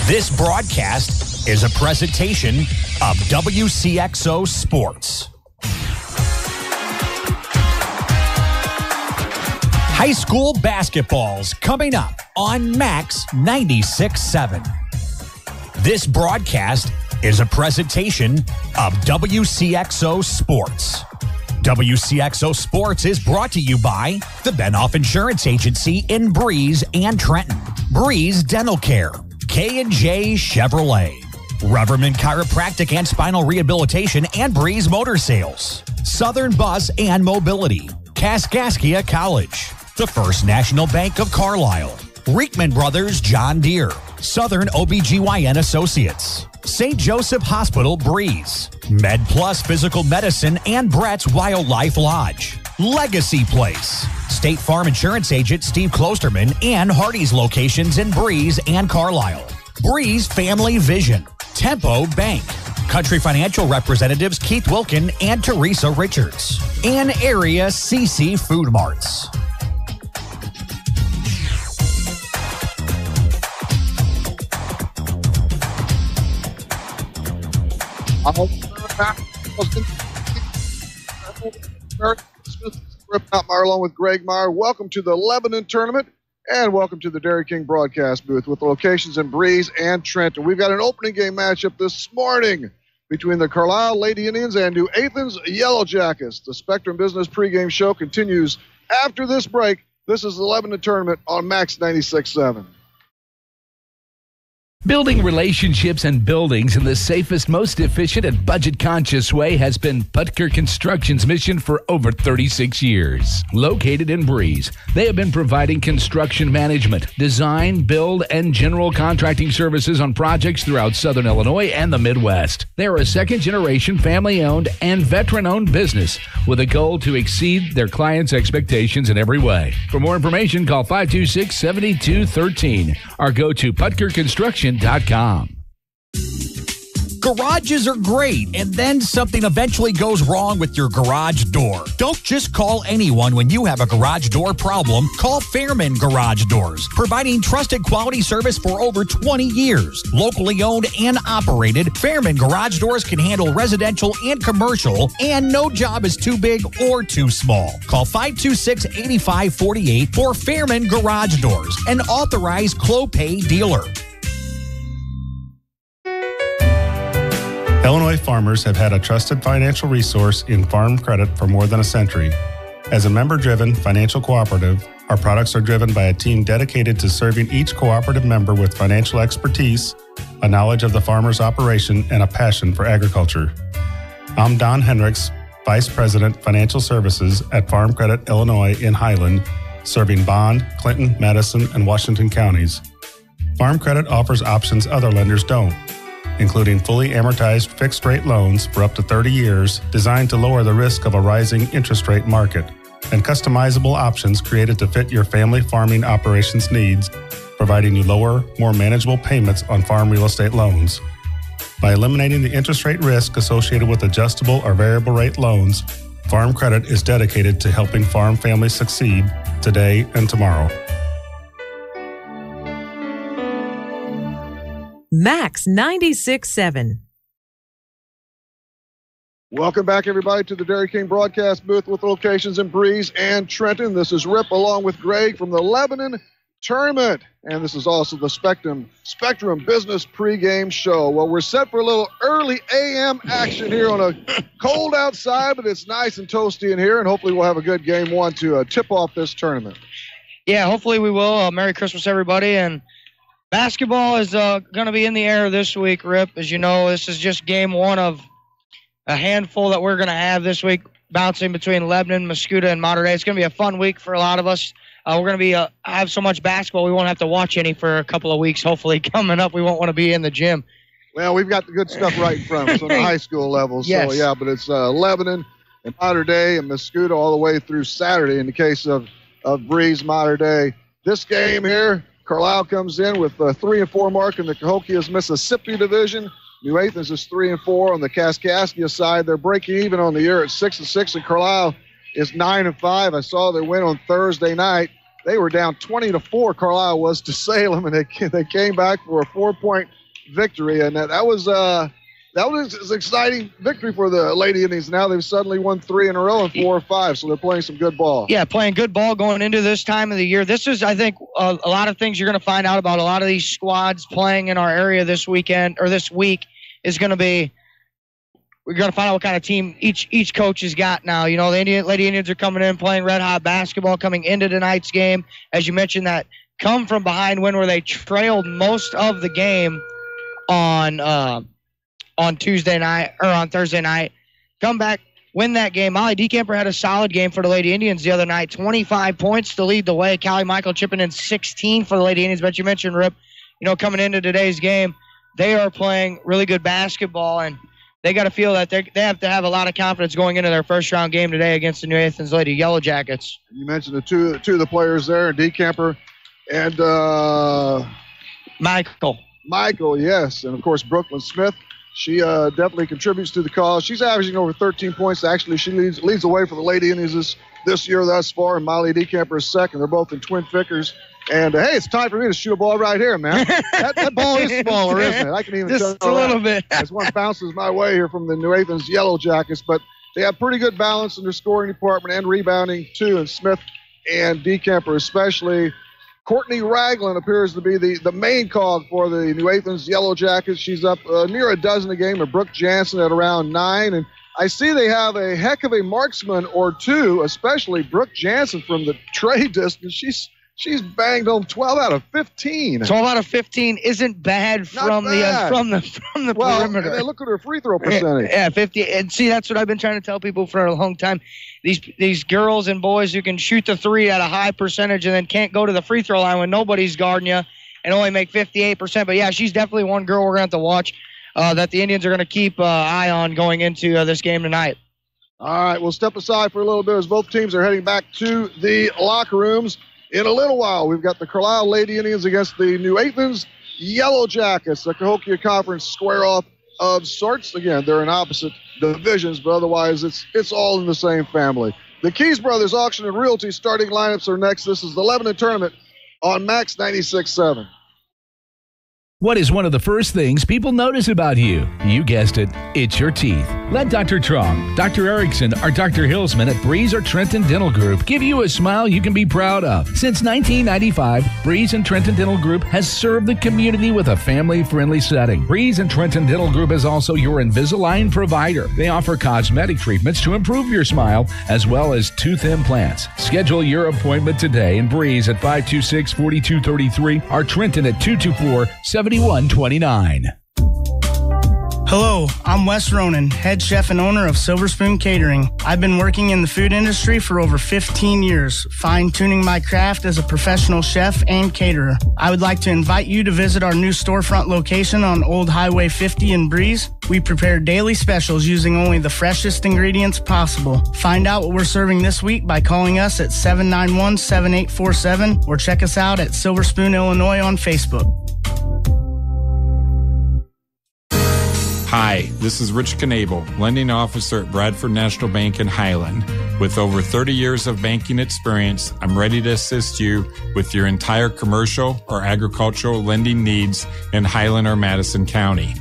This broadcast is a presentation of WCXO Sports. High school basketball's coming up on Max 96.7. This broadcast is a presentation of WCXO Sports. WCXO Sports is brought to you by the Benoff Insurance Agency in Breeze and Trenton, Breeze Dental Care, K&J Chevrolet, Reverman Chiropractic and Spinal Rehabilitation, and Breeze Motor Sales, Southern Bus and Mobility, Kaskaskia College, the First National Bank of Carlyle, Reekman Brothers John Deere, Southern OBGYN Associates, St. Joseph Hospital Breeze, Med Plus Physical Medicine and Brett's Wildlife Lodge, Legacy Place, State Farm Insurance Agent Steve Klosterman and Hardy's locations in Breeze and Carlisle, Breeze Family Vision, Tempo Bank, Country Financial Representatives Keith Wilkin and Teresa Richards, and Area CC Food Marts. Rip Meyer along with Greg Meyer. Welcome to the Lebanon tournament and welcome to the Dairy King broadcast booth with locations in Breeze and Trenton. We've got an opening game matchup this morning between the Carlyle Lady Indians and New Athens Yellow Jackets. The Spectrum Business pregame show continues after this break. This is the Lebanon tournament on Max 96.7. Building relationships and buildings in the safest, most efficient, and budget-conscious way has been Putker Construction's mission for over 36 years. Located in Breeze, they have been providing construction management, design, build, and general contracting services on projects throughout Southern Illinois and the Midwest. They are a second-generation, family-owned, and veteran-owned business with a goal to exceed their clients' expectations in every way. For more information, call 526-7213 or go to PutkerConstruction.com. Garages are great, and then something eventually goes wrong with your garage door. Don't just call anyone when you have a garage door problem. Call Fairman Garage Doors, providing trusted quality service for over 20 years. Locally owned and operated, Fairman Garage Doors can handle residential and commercial, and no job is too big or too small. Call 526-8548 for Fairman Garage Doors, an authorized Clopay dealer. Illinois farmers have had a trusted financial resource in Farm Credit for more than a century. As a member-driven financial cooperative, our products are driven by a team dedicated to serving each cooperative member with financial expertise, a knowledge of the farmer's operation, and a passion for agriculture. I'm Don Hendricks, Vice President, Financial Services at Farm Credit Illinois in Highland, serving Bond, Clinton, Madison, and Washington counties. Farm Credit offers options other lenders don't, including fully amortized fixed-rate loans for up to 30 years designed to lower the risk of a rising interest rate market, and customizable options created to fit your family farming operations needs, providing you lower, more manageable payments on farm real estate loans. By eliminating the interest rate risk associated with adjustable or variable rate loans, Farm Credit is dedicated to helping farm families succeed today and tomorrow. Max 96.7. Welcome back, everybody, to the Dairy King broadcast booth with locations in Breeze and Trenton. This is Rip along with Greg from the Lebanon tournament, and this is also the Spectrum Business pregame show. Well, we're set for a little early AM action here on a cold outside, but it's nice and toasty in here, and hopefully we'll have a good game one to tip off this tournament. Yeah, hopefully we will. Merry Christmas, everybody, and basketball is going to be in the air this week, Rip. As you know, this is just game one of a handful that we're going to have this week, bouncing between Lebanon, Mascoutah, and Mater Dei. It's going to be a fun week for a lot of us. We're going to be have so much basketball, we won't have to watch any for a couple of weeks. Hopefully, coming up, we won't want to be in the gym. Well, we've got the good stuff right in front of us on the high school level. Yes. So, yeah, but it's Lebanon and Mater Dei and Mascoutah all the way through Saturday in the case of Breeze, Mater Dei. This game here, Carlyle comes in with a 3-4 mark in the Cahokia's Mississippi division. New Athens is 3-4 on the Kaskaskia side. They're breaking even on the year at 6-6, and Carlyle is 9-5. I saw their win on Thursday night. They were down 20-4. Carlyle was to Salem, and they came back for a 4-point victory, and that was an exciting victory for the Lady Indians. Now they've suddenly won 3 in a row and 4 or 5, so they're playing some good ball. Yeah, playing good ball going into this time of the year. This is, I think, a lot of things you're going to find out about a lot of these squads playing in our area this weekend or this week is going to be. We're going to find out what kind of team each coach has got now. You know, the Lady Indians are coming in playing red-hot basketball coming into tonight's game. As you mentioned, that come from behind win where they trailed most of the game on Tuesday night or on Thursday night. Come back, win that game. Molly DeCamper had a solid game for the Lady Indians the other night. 25 points to lead the way. Callie Michael chipping in 16 for the Lady Indians. But you mentioned, Rip, you know, coming into today's game, they are playing really good basketball, and they got to feel that they have to have a lot of confidence going into their first-round game today against the New Athens Lady Yellow Jackets. You mentioned the two of the players there, DeCamper and Michael, yes. And, of course, Brooklyn Smith. She definitely contributes to the cause. She's averaging over 13 points. Actually, she leads the way for the Lady Indians this year thus far, and Molly DeCamper is second. They're both in twin figures. And, hey, it's time for me to shoot a ball right here, man. that ball is smaller, isn't it? I can even just a little bit. As one bounces my way here from the New Athens Yellow Jackets. But they have pretty good balance in their scoring department and rebounding, too. And Smith and DeCamper especially. Courtney Ragland appears to be the main cog for the New Athens Yellow Jackets. She's up near a dozen a game, and Brooke Jansen at around 9. And I see they have a heck of a marksman or two, especially Brooke Jansen from the trade distance. She's banged home 12 out of 15. 12 out of 15 isn't bad from the perimeter. And look at her free throw percentage. Yeah, 50. And see, that's what I've been trying to tell people for a long time. These girls and boys who can shoot the three at a high percentage and then can't go to the free throw line when nobody's guarding you and only make 58%. But, yeah, she's definitely one girl we're going to have to watch that the Indians are going to keep eye on going into this game tonight. All right, we'll step aside for a little bit as both teams are heading back to the locker rooms. In a little while, we've got the Carlyle Lady Indians against the New Athens Yellow Jackets, the Cahokia Conference square-off of sorts. Again, they're in opposite divisions, but otherwise it's all in the same family. The Keys Brothers Auction and Realty starting lineups are next. This is the Lebanon Tournament on Max 96.7. What is one of the first things people notice about you? You guessed it, it's your teeth. Let Dr. Trong, Dr. Erickson, or Dr. Hilsman at Breeze or Trenton Dental Group give you a smile you can be proud of. Since 1995, Breeze and Trenton Dental Group has served the community with a family-friendly setting. Breeze and Trenton Dental Group is also your Invisalign provider. They offer cosmetic treatments to improve your smile, as well as tooth implants. Schedule your appointment today in Breeze at 526-4233 or Trenton at 224-7129. Hello, I'm Wes Ronan, head chef and owner of Silver Spoon Catering. I've been working in the food industry for over 15 years, fine-tuning my craft as a professional chef and caterer. I would like to invite you to visit our new storefront location on Old Highway 50 in Breeze. We prepare daily specials using only the freshest ingredients possible. Find out what we're serving this week by calling us at 791-7847 or check us out at Silver Spoon, Illinois on Facebook. Hi, this is Rich Knable, lending officer at Bradford National Bank in Highland. With over 30 years of banking experience, I'm ready to assist you with your entire commercial or agricultural lending needs in Highland or Madison County.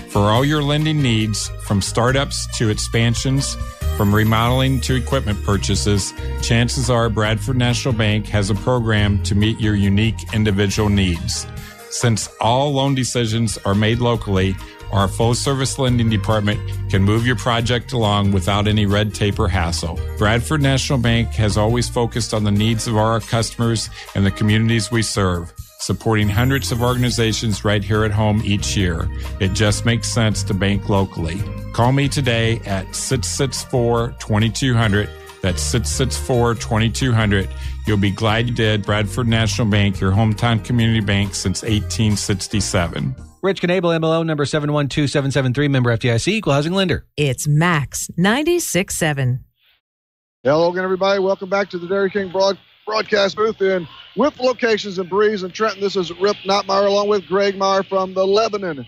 For all your lending needs, from startups to expansions, from remodeling to equipment purchases, chances are Bradford National Bank has a program to meet your unique individual needs. Since all loan decisions are made locally, our full-service lending department can move your project along without any red tape or hassle. Bradford National Bank has always focused on the needs of our customers and the communities we serve, supporting hundreds of organizations right here at home each year. It just makes sense to bank locally. Call me today at 664-2200. That's 664-2200. You'll be glad you did. Bradford National Bank, your hometown community bank since 1867. Rich Knable, MLO number 712773, member FDIC, equal housing lender. It's Max 96.7. Hello again, everybody. Welcome back to the Dairy King broadcast booth in with locations in Breeze and Trenton. This is Rip Nottmeyer along with Greg Meyer from the Lebanon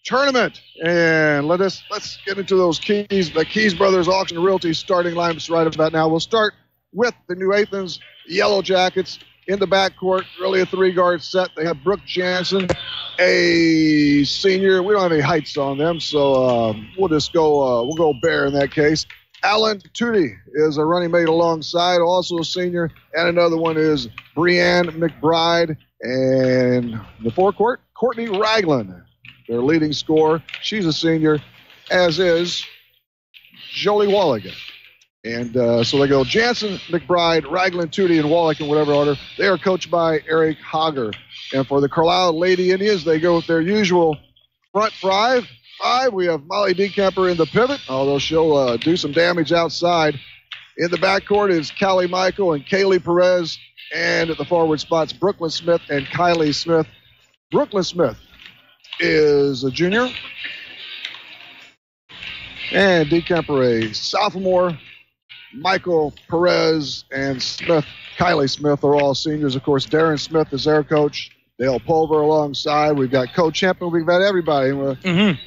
Tournament. And let's get into those Keys, the Keys Brothers Auction and Realty starting lineups right about now. We'll start with the New Athens Yellow Jackets in the backcourt, really a three-guard set. They have Brooke Jansen a senior. We don't have any heights on them, so we'll just go. We'll go Bear in that case. Alan Tootie is a running mate alongside, also a senior, and another one is Breanne McBride. And the forecourt, Courtney Ragland, their leading scorer. She's a senior, as is Jolie Walligan. And so they go Jansen, McBride, Ragland, Tootie, and Wallach in whatever order. They are coached by Eric Hager. And for the Carlyle Lady Indians, they go with their usual front five. We have Molly Decamper in the pivot, although she'll do some damage outside. In the backcourt is Callie Michael and Kaylee Perez. And at the forward spots, Brooklyn Smith and Kylie Smith. Brooklyn Smith is a junior. And Decamper, a sophomore. Michael Perez and Smith, Kylie Smith are all seniors. Of course, Darren Smith is their coach. Dale Pulver alongside. We've got Coach Hempel. We've got everybody. And we're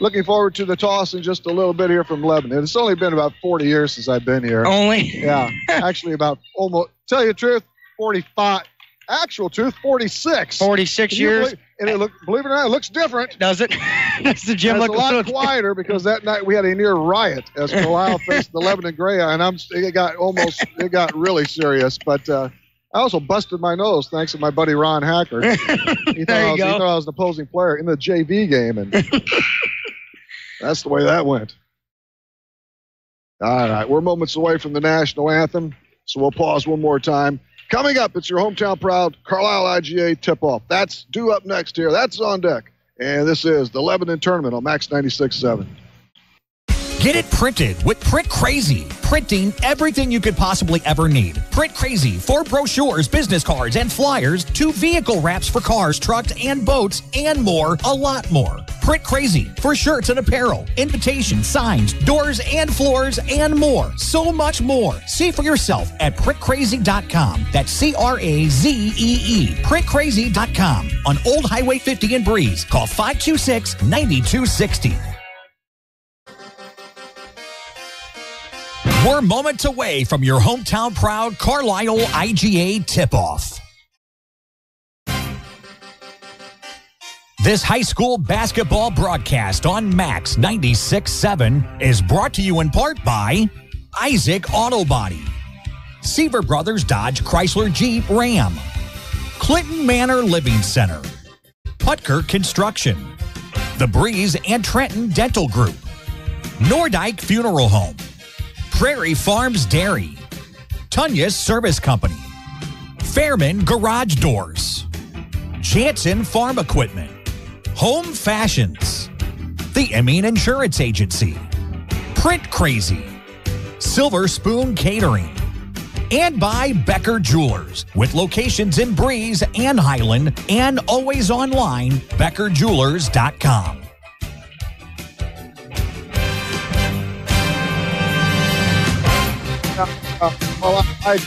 looking forward to the toss in just a little bit here from Lebanon. It's only been about 40 years since I've been here. Only? Yeah. Actually, about almost, tell you the truth, 45. Actual truth, 46. 46 years. And believe it or not, it looks different. Does it? Does the gym look a lot quieter because that night we had a near riot as Carlyle faced the Lebanon Grey, and it got really serious. But I also busted my nose thanks to my buddy Ron Hacker. He thought I was an opposing player in the JV game, and that's the way that went. All right, we're moments away from the national anthem, so we'll pause one more time. Coming up, it's your hometown proud Carlyle IGA tip-off. That's due up next here. That's on deck. And this is the Lebanon Tournament on Max 96.7. Get it printed with Print Crazy. Printing everything you could possibly ever need. Print Crazy for brochures, business cards, and flyers to vehicle wraps for cars, trucks, and boats, and more, a lot more. Print Crazy for shirts and apparel, invitations, signs, doors and floors, and more. So much more. See for yourself at printcrazy.com. That's CRAZEE. Printcrazy.com on Old Highway 50 in Breeze. Call 526-9260. We're moments away from your hometown proud Carlyle IGA tip-off. This high school basketball broadcast on Max 96.7 is brought to you in part by Isaac Auto Body, Seaver Brothers Dodge Chrysler Jeep Ram, Clinton Manor Living Center, Putker Construction, The Breeze and Trenton Dental Group, Nordyke Funeral Home, Prairie Farms Dairy, Tunya's Service Company, Fairman Garage Doors, Jansen Farm Equipment, Home Fashions, the Emeen Insurance Agency, Print Crazy, Silver Spoon Catering, and by Becker Jewelers, with locations in Breeze and Highland, and always online, beckerjewelers.com. Well, I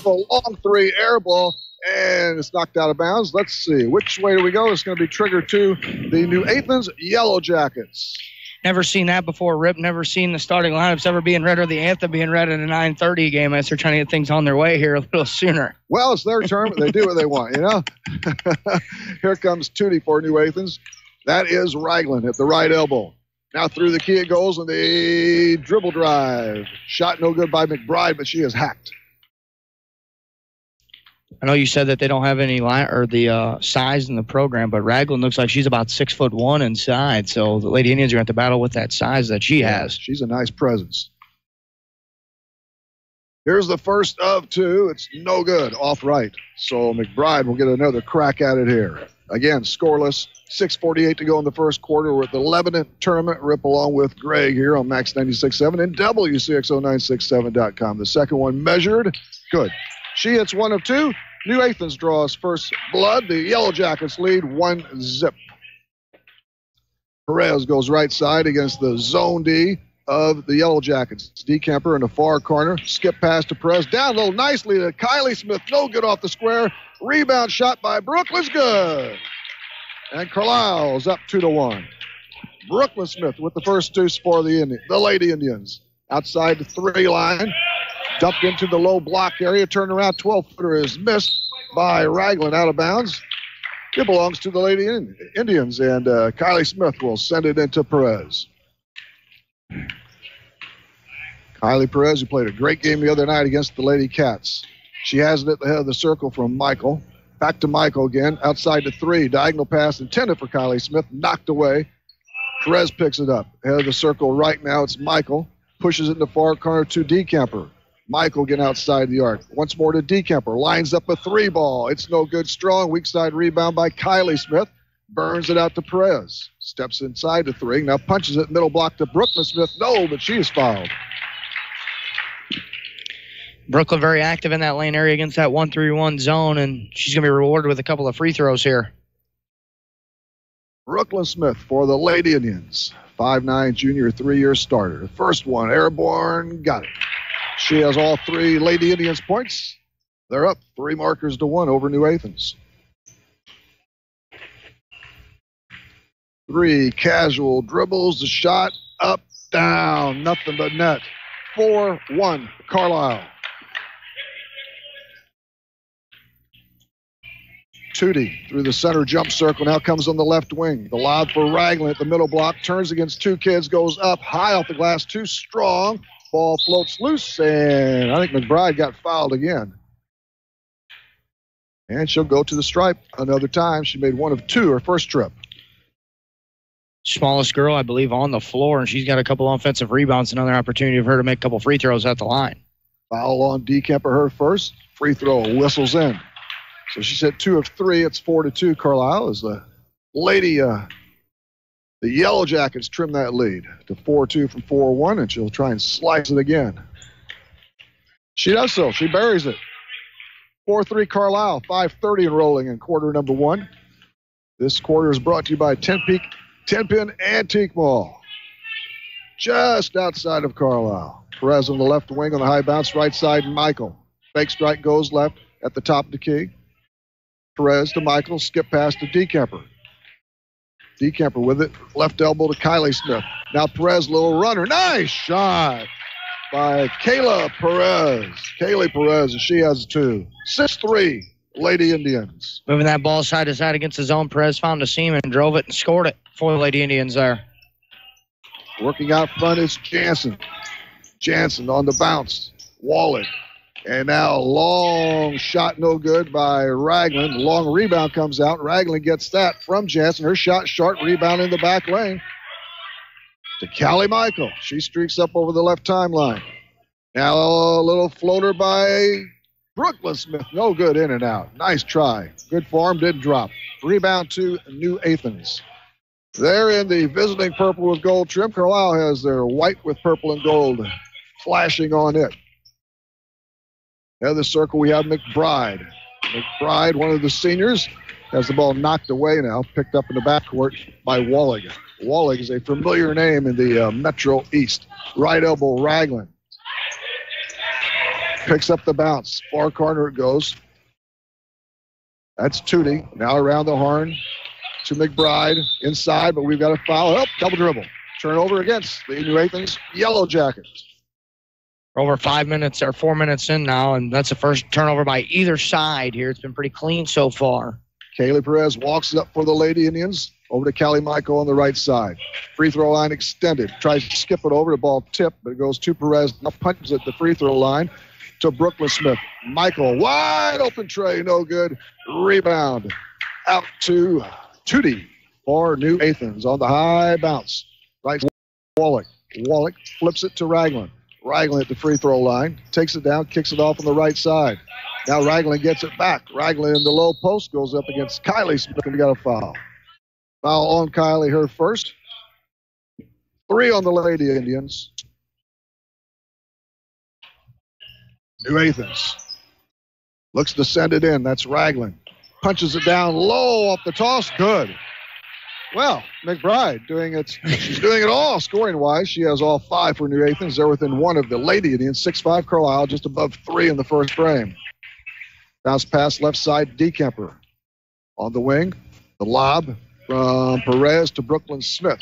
a long three air ball, and it's knocked out of bounds. Let's see. Which way do we go? It's going to be triggered to the New Athens Yellow Jackets. Never seen that before, Rip. Never seen the starting lineups ever being read or the anthem being read in a 9:30 game as they're trying to get things on their way here a little sooner. Well, it's their tournament. They do what they want, you know? Here comes Tootie for New Athens. That is Ragland at the right elbow. Now through the key it goes on the dribble drive. Shot no good by McBride, but she is hacked. I know you said that they don't have any line or the size in the program, but Ragland looks like she's about 6'1" inside. So the Lady Indians are going to have to battle with that size that she has. She's a nice presence. Here's the first of two. It's no good, off right. So McBride will get another crack at it here. Again, scoreless. 6:48 to go in the first quarter. We're at the Lebanon Tournament. Rip along with Greg here on Max 96.7 and WCXO967.com. The second one measured. Good. She hits one of two. New Athens draws first blood. The Yellow Jackets lead 1-0. Perez goes right side against the zone D of the Yellow Jackets. Decamper in the far corner. Skip pass to Perez. Down low nicely to Kylie Smith. No good off the square. Rebound shot by Brooklyn's good. And Carlisle's up 2-1. Brooklyn Smith with the first deuce for the Lady Indians. Outside the 3 line. Dumped into the low block area. Turned around. 12-footer is missed by Ragland out of bounds. It belongs to the Lady Indians, and Kylie Smith will send it into Perez. Kylie Perez, who played a great game the other night against the Lady Cats. She has it at the head of the circle from Michael. Back to Michael again. Outside to 3. Diagonal pass intended for Kylie Smith. Knocked away. Perez picks it up. Head of the circle right now. It's Michael. Pushes it in the far corner to Decamper. Michael getting outside the arc. Once more to Decamper. Lines up a 3 ball. It's no good. Strong. Weak side rebound by Kylie Smith. Burns it out to Perez. Steps inside the 3. Now punches it middle block to Brooklyn Smith. No, but she is fouled. Brooklyn very active in that lane area against that 1-3-1 zone, and she's going to be rewarded with a couple of free throws here. Brooklyn Smith for the Lady Indians. 5'9" junior, 3-year starter. First one, airborne, got it. She has all 3 Lady Indians points. They're up 3 markers to 1 over New Athens. 3 casual dribbles, the shot, up, down, nothing but net. 4-1, Carlyle. Tootie through the center jump circle, now comes on the left wing. The lob for Ragland at the middle block, turns against 2 kids, goes up high off the glass, too strong. Ball floats loose, and I think McBride got fouled again. And she'll go to the stripe another time. She made 1 of 2 her first trip. Smallest girl, I believe, on the floor, and she's got a couple offensive rebounds. Another opportunity for her to make a couple free throws at the line. Foul on Decamper, her first. Free throw whistles in. So she's hit 2 of 3. It's 4-2. Carlyle as the lady, the Yellow Jackets trim that lead to 4-2 from 4-1, and she'll try and slice it again. She does so. She buries it. 4-3 Carlyle. 5:30 and rolling in quarter number 1. This quarter is brought to you by 10-Pin Antique Mall. Just outside of Carlyle. Perez on the left wing on the high bounce, right side, Michael. Fake strike goes left at the top of the key. Perez to Michael, skip pass to Decamper. Decamper with it, left elbow to Kylie Smith. Now Perez, little runner. Nice shot by Kayla Perez. Kaylee Perez, and she has 2. 6-3, Lady Indians. Moving that ball side to side against the zone. Perez found the seam and drove it and scored it for the Lady Indians there. Working out front is Jansen. Jansen on the bounce. Wallet. And now long shot no good by Ragland. Long rebound comes out. Ragland gets that from Jansen. Her shot short, rebound in the back lane. To Callie Michael. She streaks up over the left timeline. Now a little floater by Brooklyn Smith. No good, in and out. Nice try. Good form, didn't drop. Rebound to New Athens. They're in the visiting purple with gold trim. Carlyle has their white with purple and gold flashing on it. Out of the circle, we have McBride. McBride, one of the seniors, has the ball knocked away now, picked up in the backcourt by Wallig. Wallig is a familiar name in the Metro East. Right elbow, Ragland. Picks up the bounce. Far corner it goes. That's Tootie. Now around the horn to McBride. Inside, but we've got a foul. Oh, double dribble. Turnover against the New Athens Yellow Jackets. We're over 4 minutes in now, and that's the first turnover by either side here. It's been pretty clean so far. Kaylee Perez walks it up for the Lady Indians. Over to Callie Michael on the right side. Free throw line extended. Tries to skip it over. The ball tipped, but it goes to Perez. Now punches at the free throw line to Brooklyn Smith. Michael, wide open tray, no good. Rebound out to Tootie for New Athens on the high bounce. Right, Wallach. Wallach flips it to Ragland. Ragland at the free throw line. Takes it down, kicks it off on the right side. Now Ragland gets it back. Ragland in the low post goes up against Kylie Smith, and we got a foul. Foul on Kylie, her first. 3 on the Lady Indians. New Athens looks to send it in. That's Ragland. Punches it down low off the toss. Good. Well, McBride doing it. She's doing it all scoring-wise. She has all 5 for New Athens. They're within 1 of the Lady Indians. 6'5" Carlyle, just above 3 in the first frame. Bounce pass left side, Decamper. On the wing, the lob from Perez to Brooklyn Smith.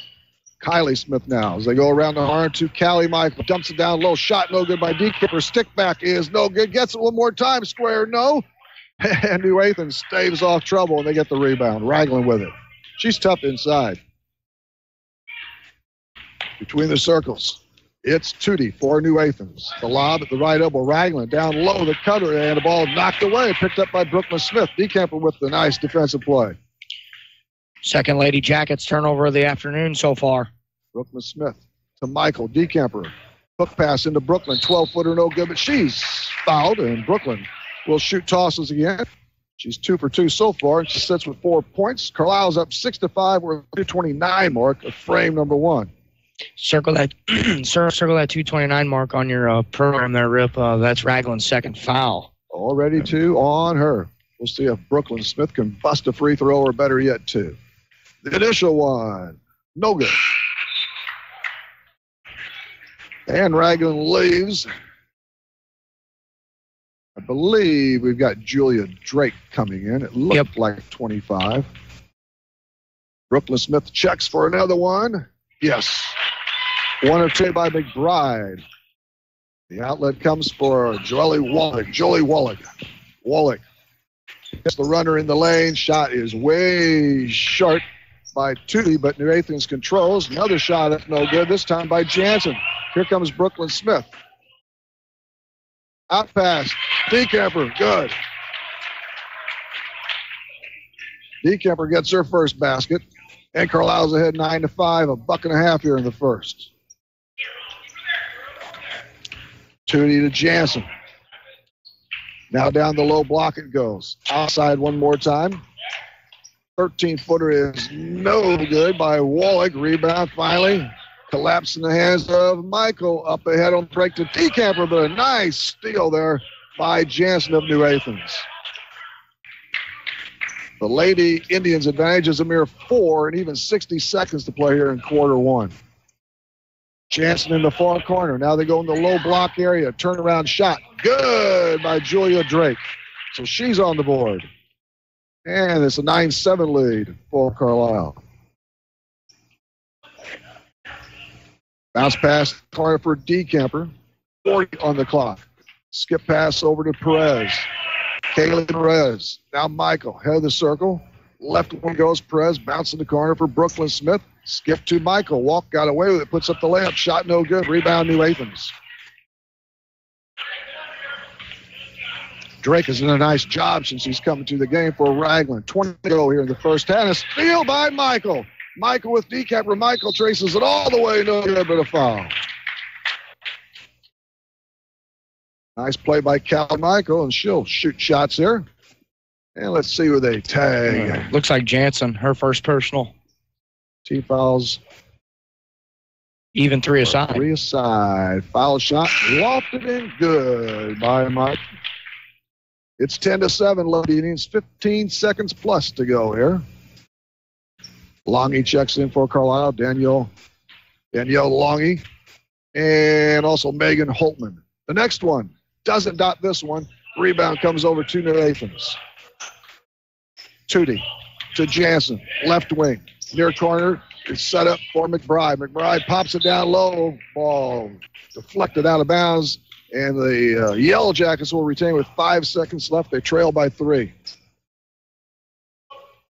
Kylie Smith now as they go around the horn to Callie Michael. Dumps it down low. Shot no good by D-Kipper. Stick back is no good. Gets it one more time. Square no. And New Athens staves off trouble, and they get the rebound. Ragland with it. She's tough inside. Between the circles, it's Tootie for New Athens. The lob at the right elbow. Ragland down low. The cutter, and the ball knocked away. Picked up by Brooklyn Smith. D-Kemper with the nice defensive play. Second Lady Jackets turnover of the afternoon so far. Brooklyn Smith to Michael. D-Kemper. Hook pass into Brooklyn. 12-footer, no good, but she's fouled, and Brooklyn will shoot tosses again. She's 2 for 2 so far, and she sits with 4 points. Carlisle's up 6-5. We're at the 229 mark of frame number 1. Circle that 229 mark on your program there, Rip. That's Ragland's second foul. Already 2 on her. We'll see if Brooklyn Smith can bust a free throw, or better yet, 2. The initial one, no good. And Ragland leaves. I believe we've got Julia Drake coming in. It looked like 25. Brooklyn Smith checks for another one. Yes. 1 of 2 by McBride. The outlet comes for Jolie Wallach. Jolie Wallach. Wallach gets the runner in the lane. Shot is way short by Tootie, but New Athens controls. Another shot up, no good, this time by Jansen. Here comes Brooklyn Smith. Out pass. D-Kemper, good. D-Kemper gets her first basket, and Carlisle's ahead 9-5, a buck and a half here in the first. Tootie to Jansen. Now down the low block it goes. Outside one more time. 13-footer is no good by Wallach. Rebound finally. Collapse in the hands of Michael. Up ahead on the break to D-Kemper, but a nice steal there by Jansen of New Athens. The Lady Indians advantage is a mere 4 and even 60 seconds to play here in quarter 1. Jansen in the far corner. Now they go in the low block area. Turnaround shot. Good by Julia Drake. So she's on the board. And it's a 9-7 lead for Carlisle. Bounce pass corner for D-Kemper. 40 on the clock. Skip pass over to Perez. Kaylee Perez. Now Michael. Head of the circle. Left one goes Perez. Bounce in the corner for Brooklyn Smith. Skip to Michael. Walk got away with it. Puts up the layup. Shot no good. Rebound New Athens. Drake has done a nice job since he's coming to the game for Ragland. 20 to go here in the first half. A steal by Michael. Michael with D-Kemper. Michael traces it all the way. No good, but a foul. Nice play by Cal Michael, and she'll shoot shots here. And let's see who they tag. Looks like Jansen, her first personal. Team fouls. Even 3 aside. 3 aside. Foul shot. Lofted in. Good by Mike. It's 10-7, Lady Indians. 15 seconds plus to go here. Longy checks in for Carlisle. Danielle Longy. And also Megan Holtman. The next one doesn't dot this one. Rebound comes over to New Athens. Tootie to Jansen. Left wing. Near corner. It's set up for McBride. McBride pops it down low. Ball deflected out of bounds. And the Yellow Jackets will retain with 5 seconds left. They trail by 3.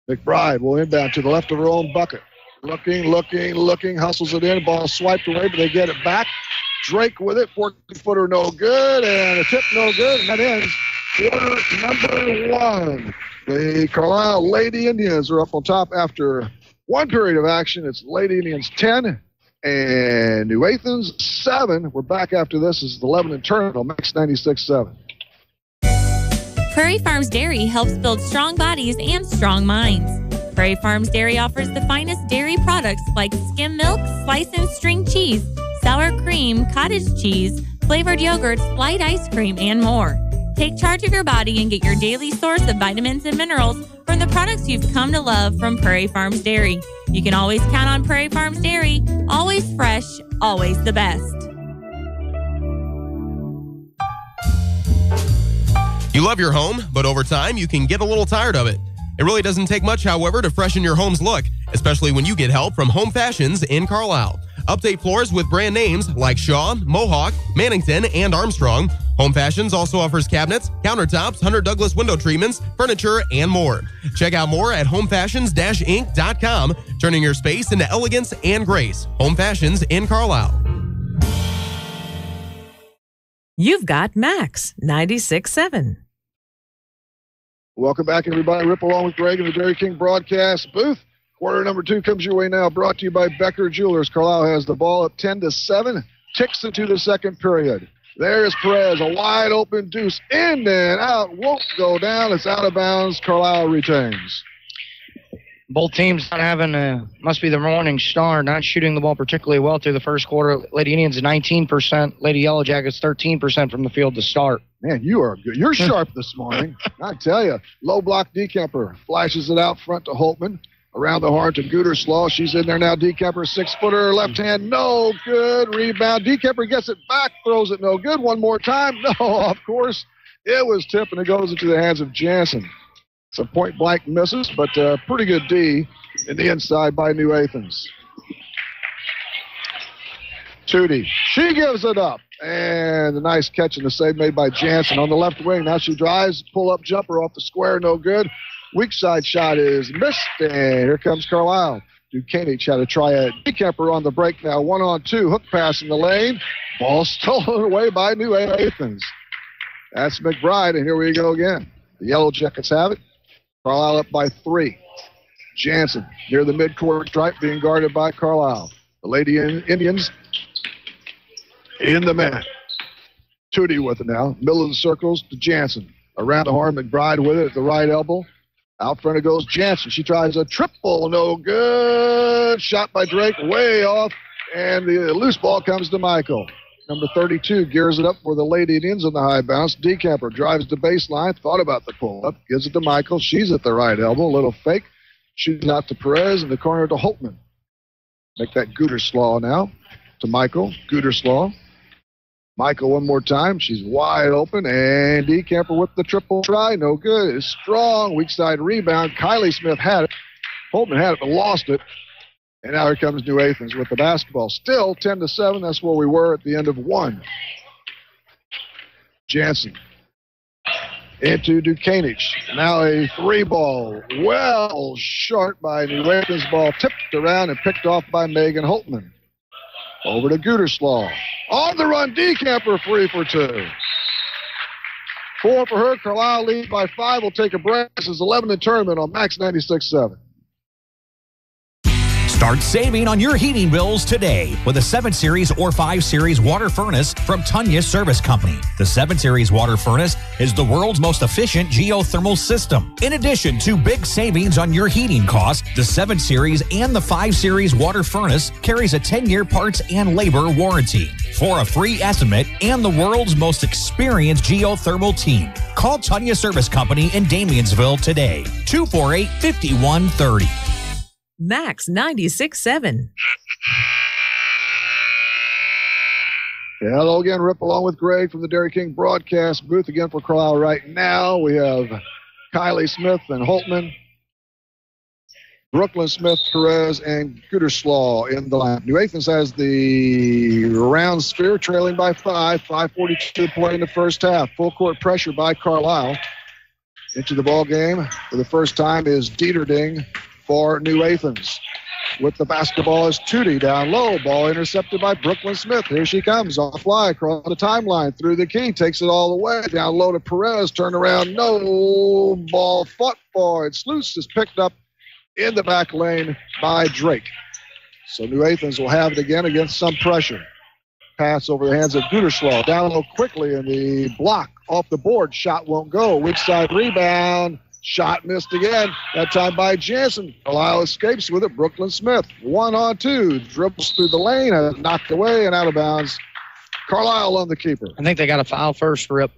McBride will inbound to the left of her own bucket. Looking, hustles it in. Ball swiped away, but they get it back. Drake with it. 14-footer no good, and a tip no good. And that ends quarter number 1. The Carlisle Lady Indians are up on top after 1 period of action. It's Lady Indians 10 and New Athens 7. We're back after this. This is the Lebanon tournament on Max 96.7. Prairie Farms Dairy helps build strong bodies and strong minds. Prairie Farms Dairy offers the finest dairy products like skim milk, slice and string cheese, sour cream, cottage cheese, flavored yogurts, light ice cream, and more. Take charge of your body and get your daily source of vitamins and minerals from the products you've come to love from Prairie Farms Dairy. You can always count on Prairie Farms Dairy. Always fresh, always the best. You love your home, but over time, you can get a little tired of it. It really doesn't take much, however, to freshen your home's look. especially when you get help from Home Fashions in Carlyle. Update floors with brand names like Shaw, Mohawk, Mannington, and Armstrong. Home Fashions also offers cabinets, countertops, Hunter Douglas window treatments, furniture, and more. Check out more at homefashions-inc.com, turning your space into elegance and grace. Home Fashions in Carlyle. You've got Max 96.7. Welcome back, everybody. Rip along with Greg in the Dairy King broadcast booth. Quarter number 2 comes your way now, brought to you by Becker Jewelers. Carlyle has the ball at 10-7, ticks into the second period. There's Perez, a wide open deuce, in and out, won't go down. It's out of bounds. Carlyle retains. Both teams not having must be the morning star, not shooting the ball particularly well through the first quarter. Lady Indians 19%, Lady Yellow Jackets 13% from the field to start. Man, you are good. You're sharp this morning. I tell you. Low block Dekemper flashes it out front to Holtman. Around the horn to Gooderslaw. She's in there now. Dekemper, 6-footer, left hand, no good. Rebound. Dekemper gets it back, throws it no good. One more time. No, of course. It was tipped, and it goes into the hands of Jansen. Some point blank misses, but pretty good D in the inside by New Athens. Tootie. She gives it up. And a nice catch and the save made by Jansen on the left wing. Now she drives, pull-up jumper off the square, no good. Weak side shot is missed, and here comes Carlyle. Dukanich had to try a Dekemper on the break now. 1-on-2, hook pass in the lane. Ball stolen away by New Athens. That's McBride, and here we go again. The Yellow Jackets have it. Carlyle up by 3. Jansen near the midcourt stripe being guarded by Carlyle. The Lady Indians in the man. Tootie with it now. Middle of the circles to Jansen. Around the horn, McBride with it at the right elbow. Out front it goes Jansen. She tries a triple. No good. Shot by Drake. Way off. And the loose ball comes to Michael. Number 32 gears it up for the Lady Indians on the high bounce. Dekemper drives the baseline. Thought about the pull-up. Gives it to Michael. She's at the right elbow. A little fake. Shooting out to Perez in the corner to Holtman. Make that Gooderslaw now to Michael. Gooderslaw. Michael one more time. She's wide open. And Dekemper with the triple try. No good. It's strong. Weak side rebound. Kylie Smith had it. Holtman had it but lost it. And now here comes New Athens with the basketball. Still 10-7. That's where we were at the end of 1. Jansen into Dukanich. Now a 3-ball. Well short by New Athens. Ball tipped around and picked off by Megan Holtman. Over to Gooderslaw. On the run, Dekemper free for 2. 4 for her. Carlyle lead by 5. We'll take a break. This is 11 in tournament on Max 96.7. Start saving on your heating bills today with a 7 Series or 5 Series water furnace from Tunya Service Company. The 7 Series water furnace is the world's most efficient geothermal system. In addition to big savings on your heating costs, the 7 Series and the 5 Series water furnace carries a 10-year parts and labor warranty. For a free estimate and the world's most experienced geothermal team, call Tunya Service Company in Damiansville today. 248-5130. Max 96.7. Hello again, Rip along with Greg from the Dairy King broadcast booth again for Carlyle right now. We have Kylie Smith and Holtman, Brooklyn Smith, Perez, and Gooderslaw in the line. New Athens has the round sphere trailing by 5. 5:42 to play in the first half. Full court pressure by Carlyle. Into the ball game for the first time is Dieterding for New Athens. With the basketball is Tootie down low. Ball intercepted by Brooklyn Smith. Here she comes on the fly across the timeline through the key. Takes it all the way. Down low to Perez. Turn around. No. Ball fought for. It's loose. Is picked up in the back lane by Drake. So New Athens will have it again against some pressure. Pass over the hands of Gooderslaw. Down low quickly in the block. Off the board. Shot won't go. Weak side rebound. Shot missed again, that time by Jansen. Carlyle escapes with it. Brooklyn Smith, 1-on-2. Dribbles through the lane, knocked away and out of bounds. Carlyle on the keeper. I think they got a foul first, Rip.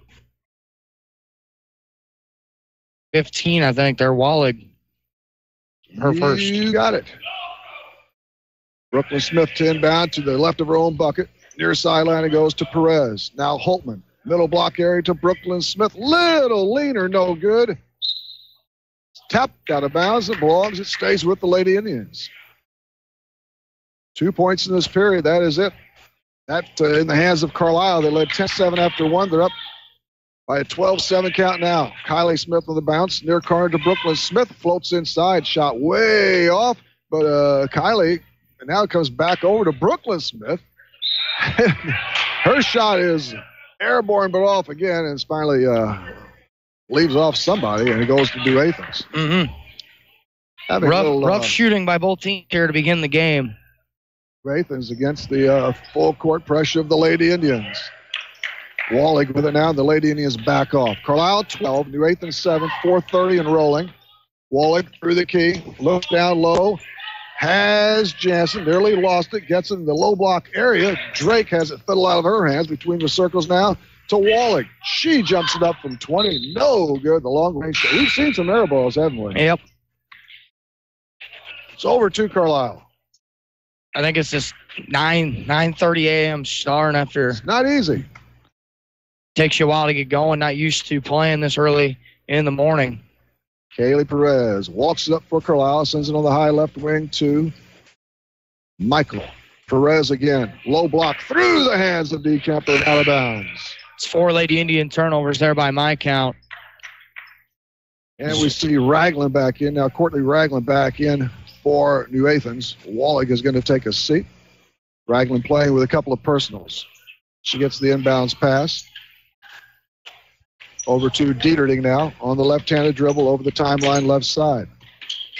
15, I think. They're Wallig. Her first. You got it. Brooklyn Smith to inbound to the left of her own bucket. Near sideline it goes to Perez. Now Holtman. Middle block area to Brooklyn Smith. Little leaner, no good. tapped out of bounds. It stays with the Lady Indians. 2 points in this period. That is it. That in the hands of Carlyle. They led 10-7 after one. They're up by a 12-7 count now. Kylie Smith on the bounce. Near corner to Brooklyn. Smith floats inside. Shot way off. But Kylie, and now it comes back over to Brooklyn Smith. Her shot is airborne but off again, and finally leaves off somebody, and it goes to do Athens. Mm-hmm. Rough shooting by both teams here to begin the game. Athens against the full court pressure of the Lady Indians. Wallig with it now. The Lady Indians back off. Carlyle 12, New Athens 7, 4:30 and rolling. Wallig through the key, looks down low, has Jansen, nearly lost it, gets in the low block area. Drake has it fiddle out of her hands between the circles now to Wallig. She jumps it up from 20. No good. The long range. We've seen some air balls, haven't we? Yep. It's over to Carlyle. I think it's just 9:30 a.m. starting after. It's not easy. Takes you a while to get going. Not used to playing this early in the morning. Kaylee Perez walks it up for Carlyle, sends it on the high left wing to Michael. Perez again. Low block through the hands of DeCamper and out of bounds. It's 4 Lady Indian turnovers there by my count. And we see Ragland back in. Now Courtney Ragland back in for New Athens. Wallig is going to take a seat. Ragland playing with a couple of personals. She gets the inbounds pass. Over to Dieterding now on the left-handed dribble over the timeline left side.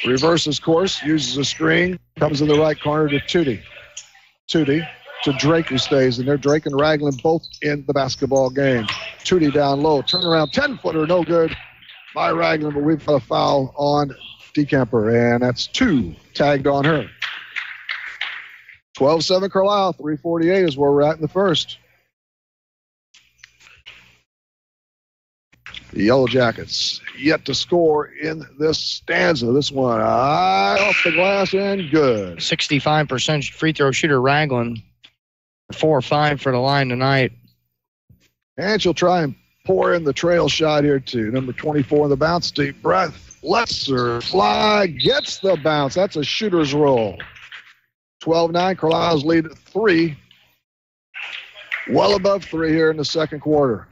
Reverses course, uses a screen, comes in the right corner to Tootie. Tootie to Drake, who stays in there. Drake and Ragland both in the basketball game. Tootie down low, turnaround 10-footer, no good by Ragland, but we've got a foul on DeCamper, and that's 2 tagged on her. 12-7 Carlyle, 3:48 is where we're at in the first. The Yellow Jackets yet to score in this stanza. This one off the glass and good. 65% free throw shooter Ragland. 4-5 for the line tonight. And she'll try and pour in the trail shot here too. Number 24 in the bounce. Deep breath. Lets her fly. Gets the bounce. That's a shooter's roll. 12-9. Carlisle's lead at 3. Well above 3 here in the second quarter.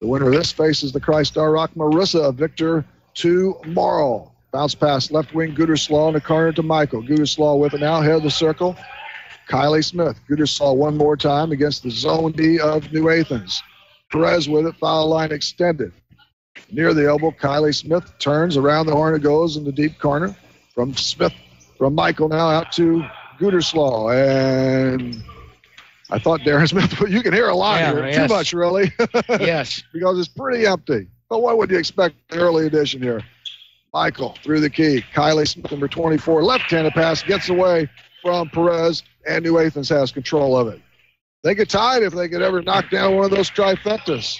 The winner of this faces the Christ-Star Rock Marissa Victor tomorrow. Bounce pass left wing, Gooderslaw in the corner to Michael. Gooderslaw with it now, head of the circle. Kylie Smith. Gooderslaw one more time against the zone D of New Athens. Perez with it, foul line extended. Near the elbow, Kylie Smith turns around the horn and goes in the deep corner. From Michael now out to Gooderslaw. And I thought Darren Smith, but you can hear a lot here. Yes. Too much, really. Yes. Because it's pretty empty. But what would you expect in the early edition here? Michael through the key. Kylie Smith, number 24, left-handed pass, gets away from Perez, and New Athens has control of it. They get tied if they could ever knock down one of those trifectas.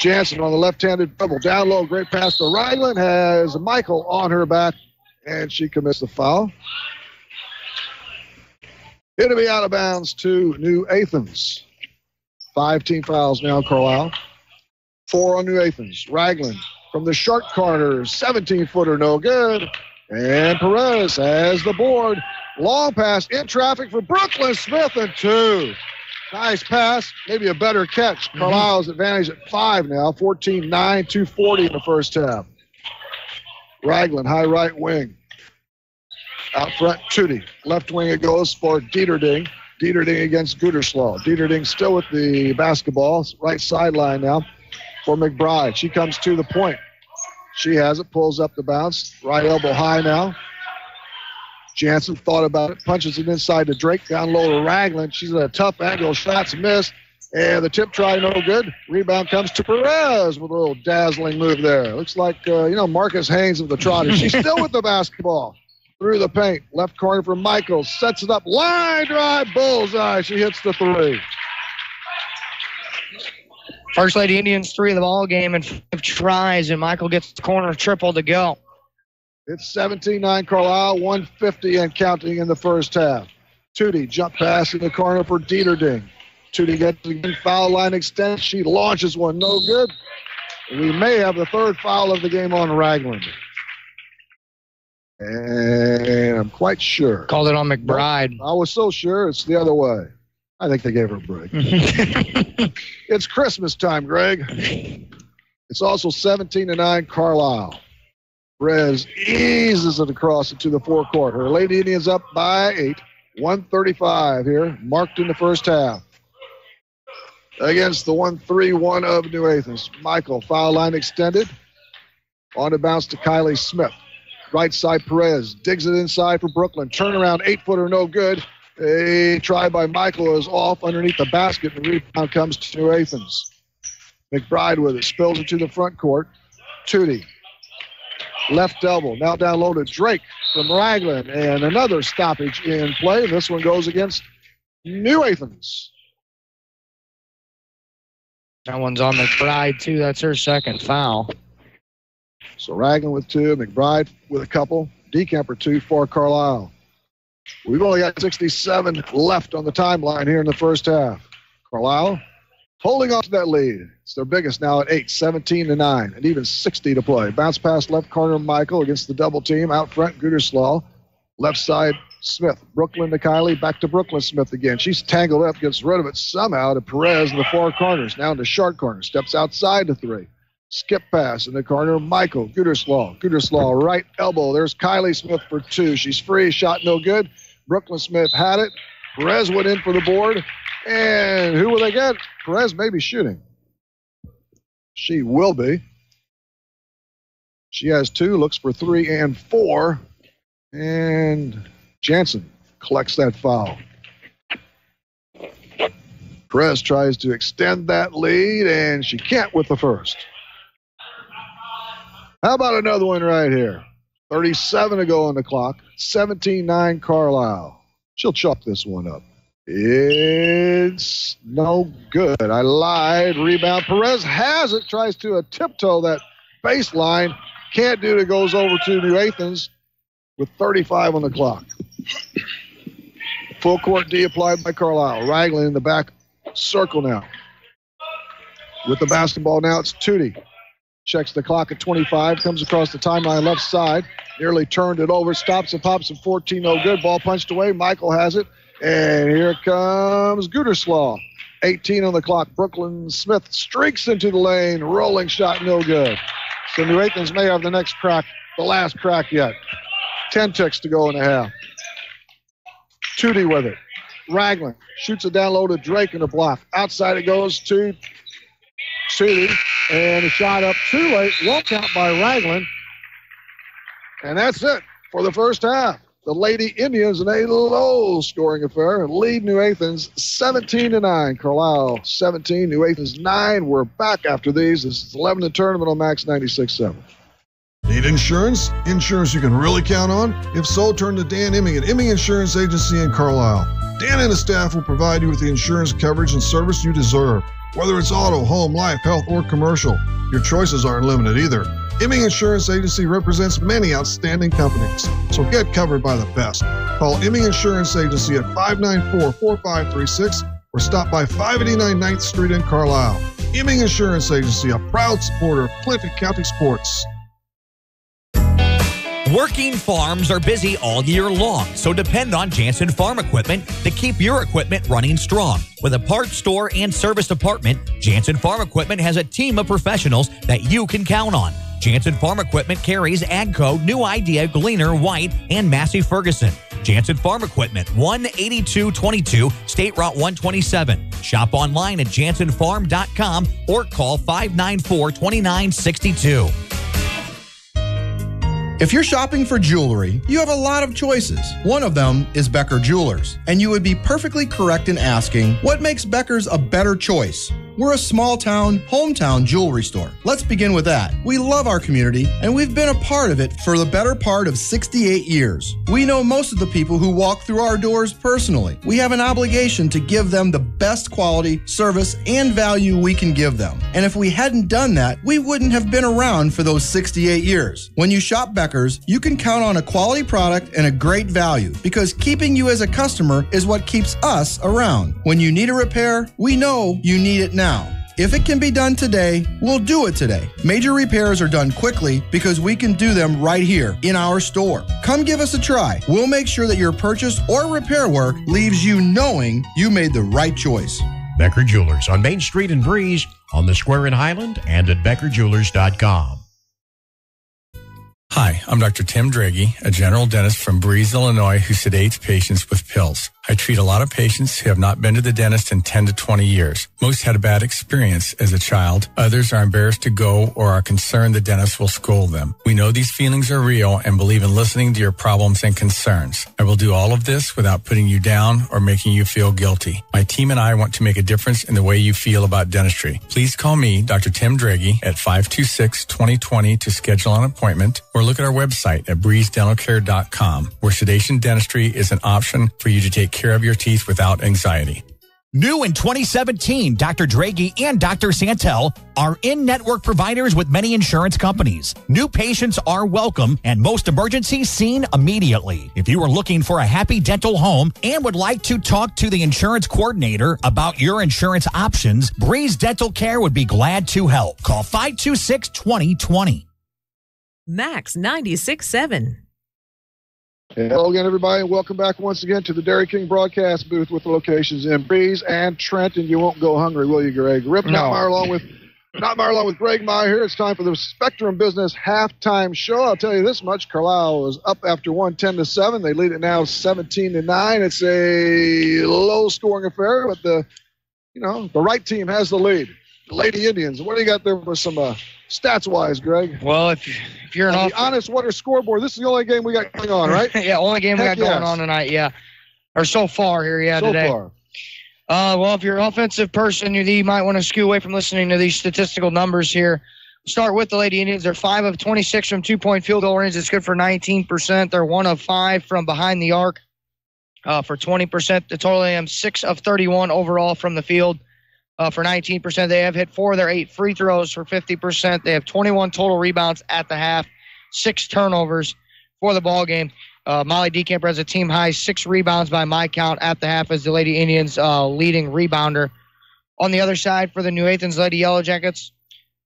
Jansen on the left-handed dribble. Down low, great pass to Ragland. Has Michael on her back, and she commits the foul. It'll be out of bounds to New Athens. 5 team fouls now, Carlyle. 4 on New Athens. Ragland from the short corner, 17-footer, no good. And Perez has the board. Long pass in traffic for Brooklyn Smith and 2. Nice pass, maybe a better catch. Carlisle's advantage at 5 now, 14-9, 2:40 in the first half. Ragland, high right wing. Out front, Tootie. Left wing it goes for Dieterding. Dieterding against Gooderslaw. Dieterding still with the basketball. Right sideline now for McBride. She comes to the point. She has it, pulls up the bounce. Right elbow high now. Jansen thought about it, punches it inside to Drake, down low to Ragland. She's at a tough angle, shots missed, and the tip try no good. Rebound comes to Perez with a little dazzling move there. Looks like, Marcus Haynes of the Trotters. She's still with the basketball. Through the paint, left corner for Michael, sets it up, line drive, bullseye. She hits the 3. First Lady Indians 3 of the ball game and 5 tries, and Michael gets the corner triple to go. It's 17-9 Carlyle, 150 and counting in the first half. Tootie jump pass in the corner for Dieterding. Tootie gets the foul line extended. She launches one, no good. We may have the third foul of the game on Ragland. And I'm quite sure. Called it on McBride. I was so sure it's the other way. I think they gave her a break. It's Christmas time, Greg. It's also 17-9 Carlyle. Perez eases it across into the forecourt. Her Lady Indians up by 8. 1:35 here, marked in the first half. Against the 1-3-1 of New Athens. Michael, foul line extended. On to bounce to Kylie Smith. Right side, Perez digs it inside for Brooklyn. Turnaround, 8-footer, no good. A try by Michael is off underneath the basket, and the rebound comes to New Athens. McBride with it, spills it to the front court. Tootie, left elbow, now down low to Drake from Ragland, and another stoppage in play. This one goes against New Athens. That one's on McBride, too. That's her second foul. So Ragland with 2, McBride with a couple, Decamper 2 for Carlyle. We've only got 67 left on the timeline here in the first half. Carlyle holding on to that lead. It's their biggest now at 8, 17-9, and even 60 to play. Bounce pass left corner, Michael against the double team. Out front, Gooderslaw. Left side, Smith. Brooklyn to Kylie. Back to Brooklyn Smith again. She's tangled up, gets rid of it somehow to Perez in the far corners. Now into short corner. Steps outside to 3. Skip pass in the corner, Michael. Gooderslaw. Gooderslaw, right elbow. There's Kylie Smith for 2. She's free. Shot no good. Brooklyn Smith had it. Perez went in for the board. And who will they get? Perez may be shooting. She will be. She has 2, looks for 3 and 4. And Jansen collects that foul. Perez tries to extend that lead, and she can't with the first. How about another one right here? 37 to go on the clock. 17-9 Carlyle. She'll chalk this one up. It's no good. I lied. Rebound. Perez has it. Tries to tiptoe that baseline. Can't do it. Goes over to New Athens with 35 on the clock. Full court D applied by Carlyle. Ragland in the back circle now. With the basketball now, it's Tootie. Checks the clock at 25. Comes across the timeline left side. Nearly turned it over. Stops and pops at 14. No good. Ball punched away. Michael has it. And here comes Gooderslaw. 18 on the clock. Brooklyn Smith streaks into the lane. Rolling shot, no good. So New Athens may have the next crack, the last crack yet. 10 ticks to go in the half. Tootie with it. Ragland shoots it down low to Drake in the block. Outside it goes to Tootie. And a shot up too late. Won't count by Ragland. And that's it for the first half. The Lady Indians in a low-scoring affair and lead New Athens 17-9. Carlyle 17, New Athens 9. We're back after these. This is 11 tournament on Max 96.7. Need insurance? Insurance you can really count on? If so, turn to Dan Imming at Imming Insurance Agency in Carlisle. Dan and his staff will provide you with the insurance coverage and service you deserve. Whether it's auto, home, life, health, or commercial, your choices aren't limited either. Imming Insurance Agency represents many outstanding companies, so get covered by the best. Call Imming Insurance Agency at 594-4536 or stop by 589 9th Street in Carlisle. Imming Insurance Agency, a proud supporter of Clinton County sports. Working farms are busy all year long, so depend on Jansen Farm Equipment to keep your equipment running strong. With a parts store and service department, Jansen Farm Equipment has a team of professionals that you can count on. Jansen Farm Equipment carries AGCO, New Idea, Gleaner, White, and Massey Ferguson. Jansen Farm Equipment, 18222 State Route 127. Shop online at jansenfarm.com or call 594-2962. If you're shopping for jewelry, you have a lot of choices. One of them is Becker Jewelers, and you would be perfectly correct in asking, what makes Becker's a better choice? We're a small-town, hometown jewelry store. Let's begin with that. We love our community, and we've been a part of it for the better part of 68 years. We know most of the people who walk through our doors personally. We have an obligation to give them the best quality, service, and value we can give them. And if we hadn't done that, we wouldn't have been around for those 68 years. When you shop Becker's, you can count on a quality product and a great value, because keeping you as a customer is what keeps us around. When you need a repair, we know you need it now. If it can be done today, we'll do it today. Major repairs are done quickly because we can do them right here in our store. Come give us a try. We'll make sure that your purchase or repair work leaves you knowing you made the right choice. Becker Jewelers on Main Street in Breeze, on the Square in Highland, and at BeckerJewelers.com. Hi, I'm Dr. Tim Draghi, a general dentist from Breeze, Illinois, who sedates patients with pills. I treat a lot of patients who have not been to the dentist in 10 to 20 years. Most had a bad experience as a child. Others are embarrassed to go or are concerned the dentist will scold them. We know these feelings are real and believe in listening to your problems and concerns. I will do all of this without putting you down or making you feel guilty. My team and I want to make a difference in the way you feel about dentistry. Please call me, Dr. Tim Draghi, at 526-2020 to schedule an appointment, or look at our website at breezedentalcare.com, where sedation dentistry is an option for you to take care of your teeth without anxiety. New in 2017, Dr. Draghi and Dr. Santel are in-network providers with many insurance companies. New patients are welcome and most emergencies seen immediately. If you are looking for a happy dental home and would like to talk to the insurance coordinator about your insurance options, Breeze Dental Care would be glad to help. Call 526-2020. Max 96.7. Hello again, everybody, and welcome back once again to the Dairy King broadcast booth with the locations in Breeze and Trenton. You won't go hungry, will you, Greg? Rip Notmeyer along with Greg Meyer here. It's time for the Spectrum Business halftime show. I'll tell you this much: Carlyle is up after one, 10-7. They lead it now 17-9. It's a low-scoring affair, but the right team has the lead. The Lady Indians. What do you got there for some stats-wise, Greg? Well, if you're on the Honest Water scoreboard, this is the only game we got going on, right? Yeah, only game we got going on tonight, yeah. Or so far here, today. So far. Well, if you're an offensive person, you might want to skew away from listening to these statistical numbers here. Start with the Lady Indians. They're 5 of 26 from two-point field goal range. It's good for 19%. They're 1 of 5 from behind the arc for 20%. The total AM 6 of 31 overall from the field. For 19%. They have hit 4 of their 8 free throws for 50%. They have 21 total rebounds at the half, 6 turnovers for the ball game. Molly DeCamper has a team high 6 rebounds by my count at the half as the Lady Indians leading rebounder. On the other side for the New Athens Lady Yellow Jackets,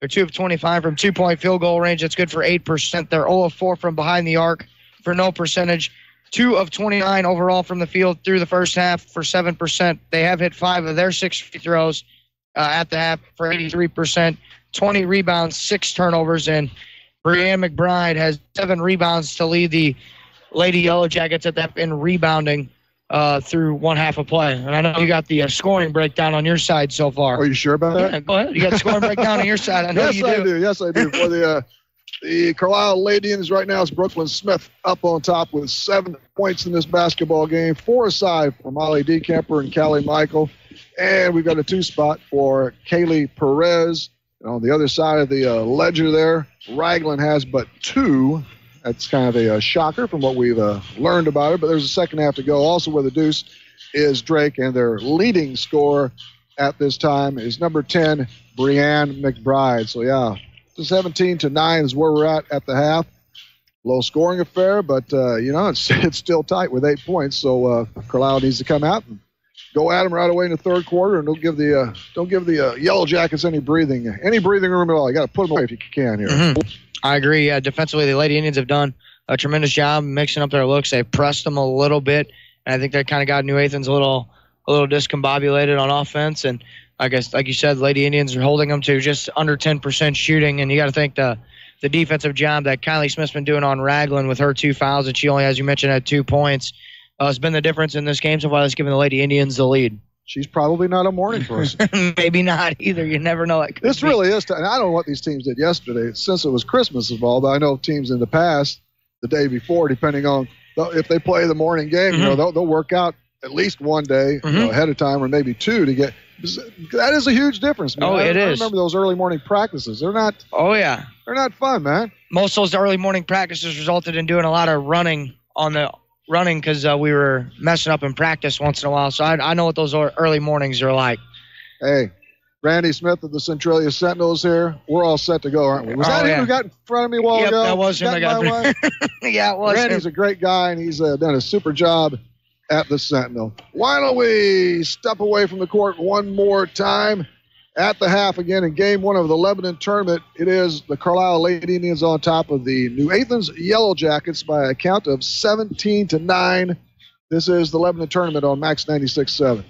they're 2 of 25 from two-point field goal range. That's good for 8%. They're 0 of 4 from behind the arc for no percentage. 2 of 29 overall from the field through the first half for 7%. They have hit 5 of their 6 free throws at the half for 83%, 20 rebounds, 6 turnovers, and Brianne McBride has 7 rebounds to lead the Lady Yellow Jackets at that in rebounding through one half of play. And I know you got the scoring breakdown on your side so far. Are you sure about that? Yeah, go ahead. You got the scoring breakdown on your side. I know Yes, I do. Yes, I do. For the Carlyle Lady Indians right now is Brooklyn Smith up on top with 7 points in this basketball game. 4 aside for Molly DeCamper and Callie Michael. And we've got a 2 spot for Kaylee Perez. And on the other side of the ledger there, Raglan has but 2. That's kind of a shocker from what we've learned about it. But there's a second half to go. Also with a deuce is Drake. And their leading scorer at this time is number 10, Brianne McBride. So, yeah, 17-9 is where we're at the half. Low scoring affair, but, it's still tight with 8 points. So Carlisle needs to come out and go at them right away in the third quarter, and don't give the Yellow Jackets any breathing room at all. You got to put them away if you can here. Mm-hmm. I agree. Yeah, defensively, the Lady Indians have done a tremendous job mixing up their looks. They've pressed them a little bit, and I think that kind of got New Athens a little discombobulated on offense. And I guess, like you said, the Lady Indians are holding them to just under 10% shooting, and you got to think the defensive job that Kylie Smith's been doing on Raglan with her 2 fouls, and she only, as you mentioned, had 2 points. Has been the difference in this game so far. That's given the Lady Indians the lead. She's probably not a morning person. Maybe not either. You never know. This really is. And I don't know what these teams did yesterday since it was Christmas involved. I know teams in the past, the day before, depending on if they play the morning game, mm-hmm. They'll work out at least one day mm-hmm. Ahead of time, or maybe 2 to get. That is a huge difference, man. Oh, it is. I remember those early morning practices. They're not. Oh yeah. They're not fun, man. Most of those early morning practices resulted in doing a lot of running because we were messing up in practice once in a while. So I know what those early mornings are like. Hey, Randy Smith of the Centralia Sentinels here. We're all set to go, aren't we? Was that him who got in front of me a while ago? That was him. Yeah, it was Randy's a great guy, and he's done a super job at the Sentinel. Why don't we step away from the court one more time At the half again in game one of the Lebanon tournament, it is the Carlyle Lady Indians on top of the New Athens Yellow Jackets by a count of 17-9. This is the Lebanon tournament on Max 96.7.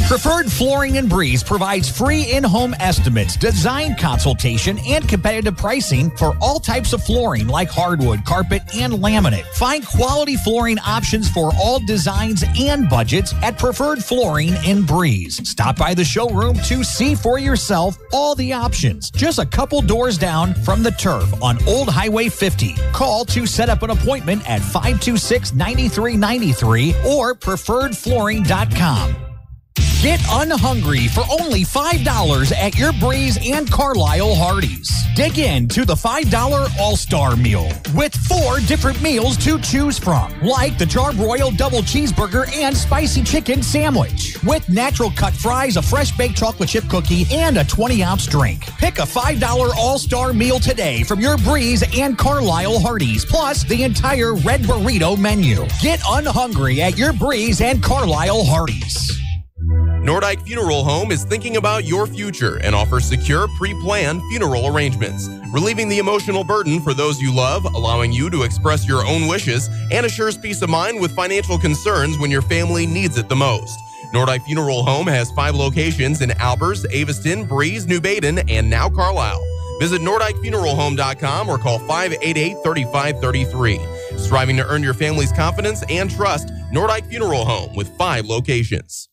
Preferred Flooring and Breeze provides free in-home estimates, design consultation, and competitive pricing for all types of flooring like hardwood, carpet, and laminate. Find quality flooring options for all designs and budgets at Preferred Flooring and Breeze. Stop by the showroom to see for yourself all the options. Just a couple doors down from the turf on Old Highway 50. Call to set up an appointment at 526-9393 or preferredflooring.com. Get unhungry for only $5 at your Breeze and Carlyle Hardee's. Dig into the $5 All-Star Meal with 4 different meals to choose from, like the Charbroiled Double Cheeseburger and Spicy Chicken Sandwich, with natural cut fries, a fresh baked chocolate chip cookie, and a 20-ounce drink. Pick a $5 All-Star Meal today from your Breeze and Carlyle Hardee's, plus the entire Red Burrito menu. Get unhungry at your Breeze and Carlyle Hardee's. Nordyke Funeral Home is thinking about your future and offers secure, pre-planned funeral arrangements, relieving the emotional burden for those you love, allowing you to express your own wishes, and assures peace of mind with financial concerns when your family needs it the most. Nordyke Funeral Home has 5 locations in Albers, Aveston, Breeze, New Baden, and now Carlisle. Visit NordykeFuneralHome.com or call 588-3533. Striving to earn your family's confidence and trust, Nordyke Funeral Home with 5 locations.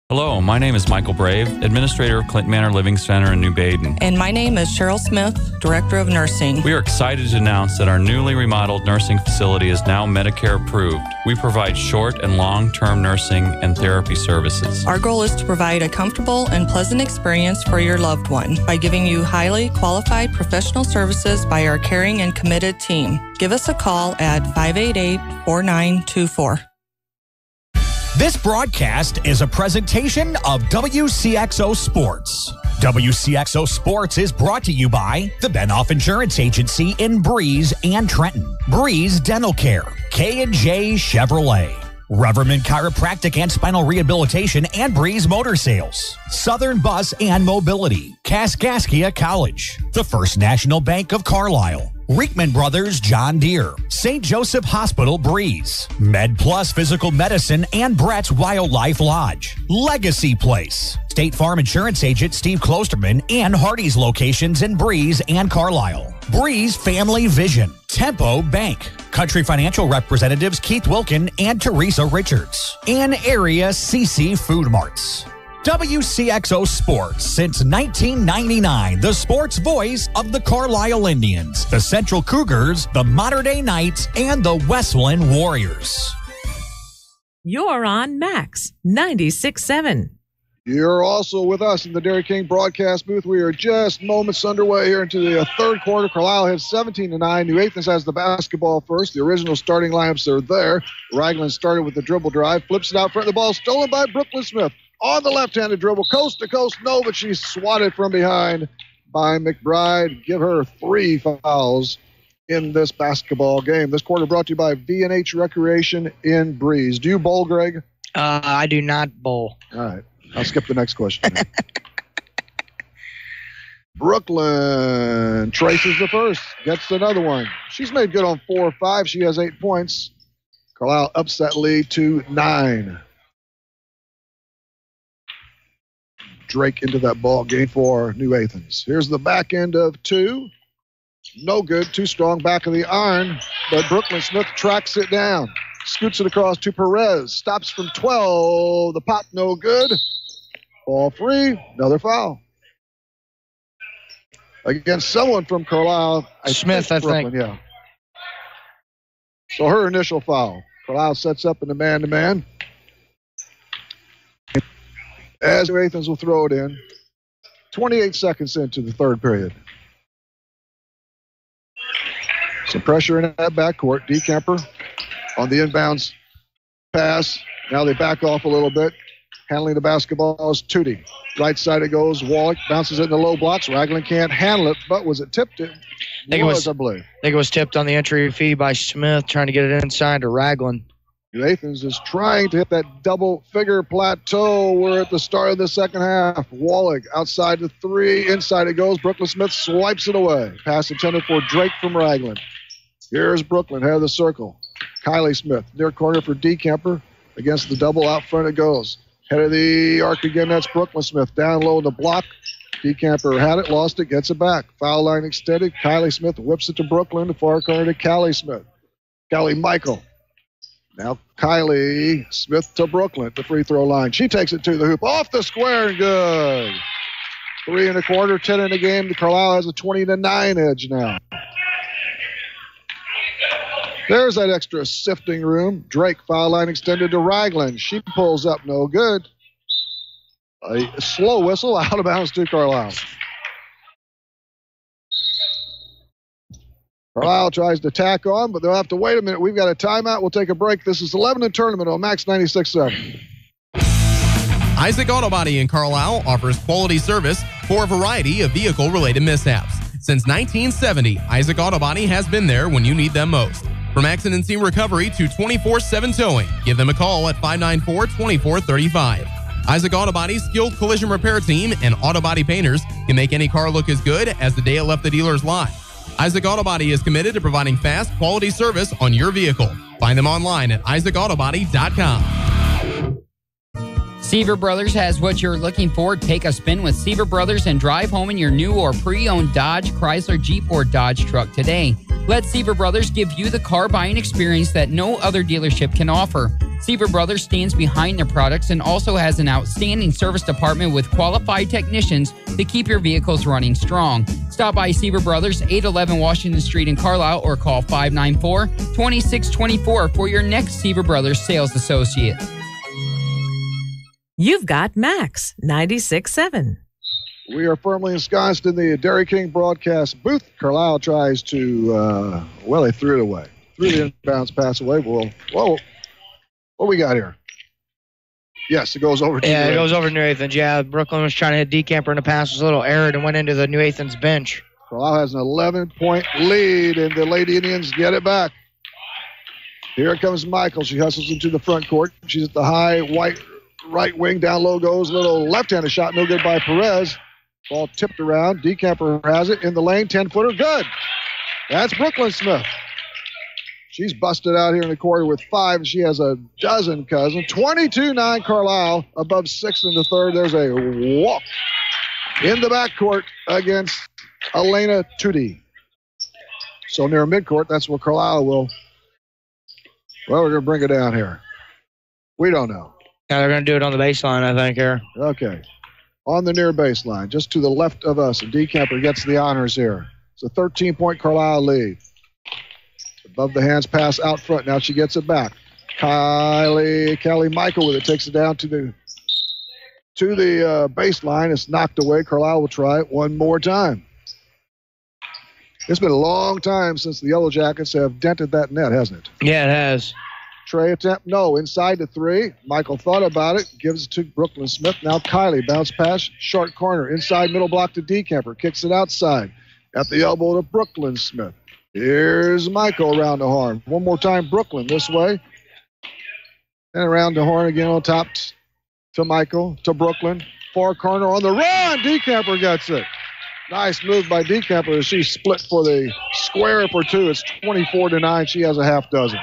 Hello, my name is Michael Brave, Administrator of Clinton Manor Living Center in New Baden. And my name is Cheryl Smith, Director of Nursing. We are excited to announce that our newly remodeled nursing facility is now Medicare approved. We provide short and long-term nursing and therapy services. Our goal is to provide a comfortable and pleasant experience for your loved one by giving you highly qualified professional services by our caring and committed team. Give us a call at 588-4924. This broadcast is a presentation of WCXO Sports. WCXO Sports is brought to you by the Benoff Insurance Agency in Breeze and Trenton, Breeze Dental Care, K&J Chevrolet, Reverman Chiropractic and Spinal Rehabilitation and Breeze Motor Sales, Southern Bus and Mobility, Kaskaskia College, the First National Bank of Carlisle, Reekman Brothers John Deere, St. Joseph Hospital Breeze, Med Plus Physical Medicine and Brett's Wildlife Lodge, Legacy Place, State Farm Insurance Agent Steve Klosterman and Hardee's locations in Breeze and Carlisle, Breeze Family Vision, Tempo Bank, Country Financial Representatives Keith Wilkin and Teresa Richards, and Area CC Food Marts. WCXO Sports since 1999, the sports voice of the Carlisle Indians, the Central Cougars, the Mater Dei Knights, and the Westland Warriors. You're on Max 96.7. You're also with us in the Dairy King broadcast booth. We are just moments underway here into the third quarter. Carlisle has 17-9. New Athens has the basketball first. The original starting lineups are there. Ragland started with the dribble drive, flips it out front. The ball stolen by Brooklyn Smith. On the left-handed dribble, coast to coast, no, but she's swatted from behind by McBride. Give her 3 fouls in this basketball game. This quarter brought to you by V&H Recreation in Breeze. Do you bowl, Greg? I do not bowl. All right. I'll skip the next question. Brooklyn traces the first, gets another one. She's made good on 4 or 5. She has 8 points. Carlisle ups that lead to 9. Drake into that ball game for New Athens. Here's the back end of 2. No good. Too strong back of the iron. But Brooklyn Smith tracks it down. Scoots it across to Perez. Stops from 12. The pop no good. Ball free. Another foul. Against someone from Carlisle. Smith, I think. Yeah. So her initial foul. Carlisle sets up in the man-to-man. As New Athens will throw it in. 28 seconds into the third period. Some pressure in that backcourt. D. Kemper on the inbounds pass. Now they back off a little bit. Handling the basketball is Tootie. Right side it goes. Wallach bounces it in the low blocks. Ragland can't handle it, but was it tipped? I believe. I think it was tipped on the entry fee by Smith, trying to get it inside to Ragland. New Athens is trying to hit that double-figure plateau. We're at the start of the second half. Wallig outside the 3. Inside it goes. Brooklyn Smith swipes it away. Pass intended for Drake from Ragland. Here's Brooklyn, head of the circle. Kylie Smith, near corner for DeCamper. Against the double, out front it goes. Head of the arc again, that's Brooklyn Smith. Down low in the block. DeCamper had it, lost it, gets it back. Foul line extended. Kylie Smith whips it to Brooklyn. The far corner to Callie Smith. Callie Michael. Now Kylie Smith to Brooklyn at the free throw line. She takes it to the hoop. Off the square and good. 3 1/4, 10 in the game. Carlyle has a 20-9 edge now. There's that extra sifting room. Drake, foul line extended to Ragland. She pulls up, no good. A slow whistle, out of bounds to Carlyle. Carlyle tries to tack on, but they'll have to wait a minute. We've got a timeout. We'll take a break. This is Lebanon Tournament on Max 96.7. Isaac Auto Body in Carlyle offers quality service for a variety of vehicle-related mishaps. Since 1970, Isaac Auto Body has been there when you need them most. From accident scene recovery to 24/7 towing, give them a call at 594-2435. Isaac Auto Body's skilled collision repair team and auto body painters can make any car look as good as the day it left the dealer's lot. Isaac Auto Body is committed to providing fast, quality service on your vehicle. Find them online at isaacautobody.com. Seaver Brothers has what you're looking for. Take a spin with Seaver Brothers and drive home in your new or pre-owned Dodge, Chrysler, Jeep, or Dodge truck today. Let Seaver Brothers give you the car buying experience that no other dealership can offer. Seaver Brothers stands behind their products and also has an outstanding service department with qualified technicians to keep your vehicles running strong. Stop by Seaver Brothers, 811 Washington Street in Carlisle, or call 594-2624 for your next Seaver Brothers sales associate. You've got Max 96.7. We are firmly ensconced in the Dairy King broadcast booth. Carlyle tries to, they threw it away. Threw the inbounds pass away. Well, whoa. What we got here? Yes, it goes over to it goes over to New Athens. Yeah, Brooklyn was trying to hit DeCamper and the pass was a little errant and went into the New Athens bench. Carlyle has an 11-point lead, and the Lady Indians get it back. Here comes Michael. She hustles into the front court. She's at the high white right wing. Down low goes. Little left-handed shot. No good by Perez. Ball tipped around. DeCamper has it in the lane. 10-footer. Good. That's Brooklyn Smith. She's busted out here in the quarter with 5, and she has a dozen cousin. 22-9 Carlyle, above 6 in the third. There's a walk in the backcourt against Elena Tutti. So near midcourt, that's where Carlyle will. Well, we're going to bring it down here. We don't know. Yeah, they're going to do it on the baseline, I think, here. Okay. On the near baseline, just to the left of us, and DeCamper gets the honors here. It's a 13-point Carlyle lead. Above the hands pass out front. Now she gets it back. Callie Michael with it. Takes it down to the baseline. It's knocked away. Carlyle will try it one more time. It's been a long time since the Yellow Jackets have dented that net, hasn't it? Yeah, it has. Trey attempt. No, inside the 3. Michael thought about it. Gives it to Brooklyn Smith. Now Kylie. Bounce pass. Short corner. Inside middle block to DeCamper. Kicks it outside. At the elbow to Brooklyn Smith. Here's Michael around the horn. One more time, Brooklyn this way. And around the horn again on top to Michael, to Brooklyn. Far corner on the run. DeCamper gets it. Nice move by DeCamper as she split for the square for 2. It's 24-9. She has a half dozen.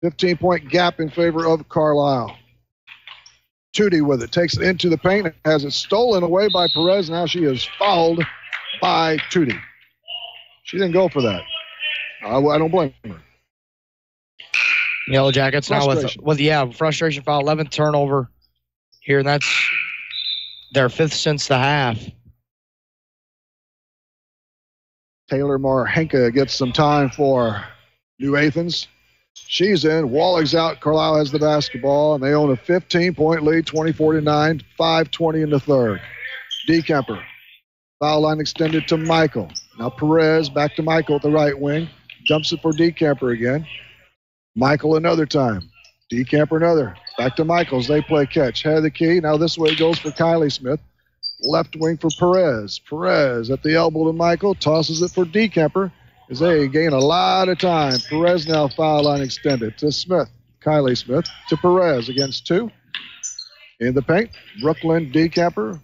15-point gap in favor of Carlyle. Tutti with it. Takes it into the paint. Has it stolen away by Perez. Now she is fouled by Tutti. She didn't go for that. I don't blame her. Yellow Jackets now with frustration foul, 11th turnover here, and that's their 5th since the half. Taylor Marhenka gets some time for New Athens. She's in. Wallig's out. Carlyle has the basketball, and they own a 15-point lead, 24-9, 5:20 in the third. DeCamper. Foul line extended to Michael. Now Perez back to Michael at the right wing. Dumps it for DeCamper again. Michael another time. DeCamper another. Back to Michaels. They play catch. Head of the key. Now this way it goes for Kylie Smith. Left wing for Perez. Perez at the elbow to Michael. Tosses it for DeCamper as they gain a lot of time. Perez now foul line extended to Smith. Kylie Smith to Perez against 2. In the paint, Brooklyn decamper.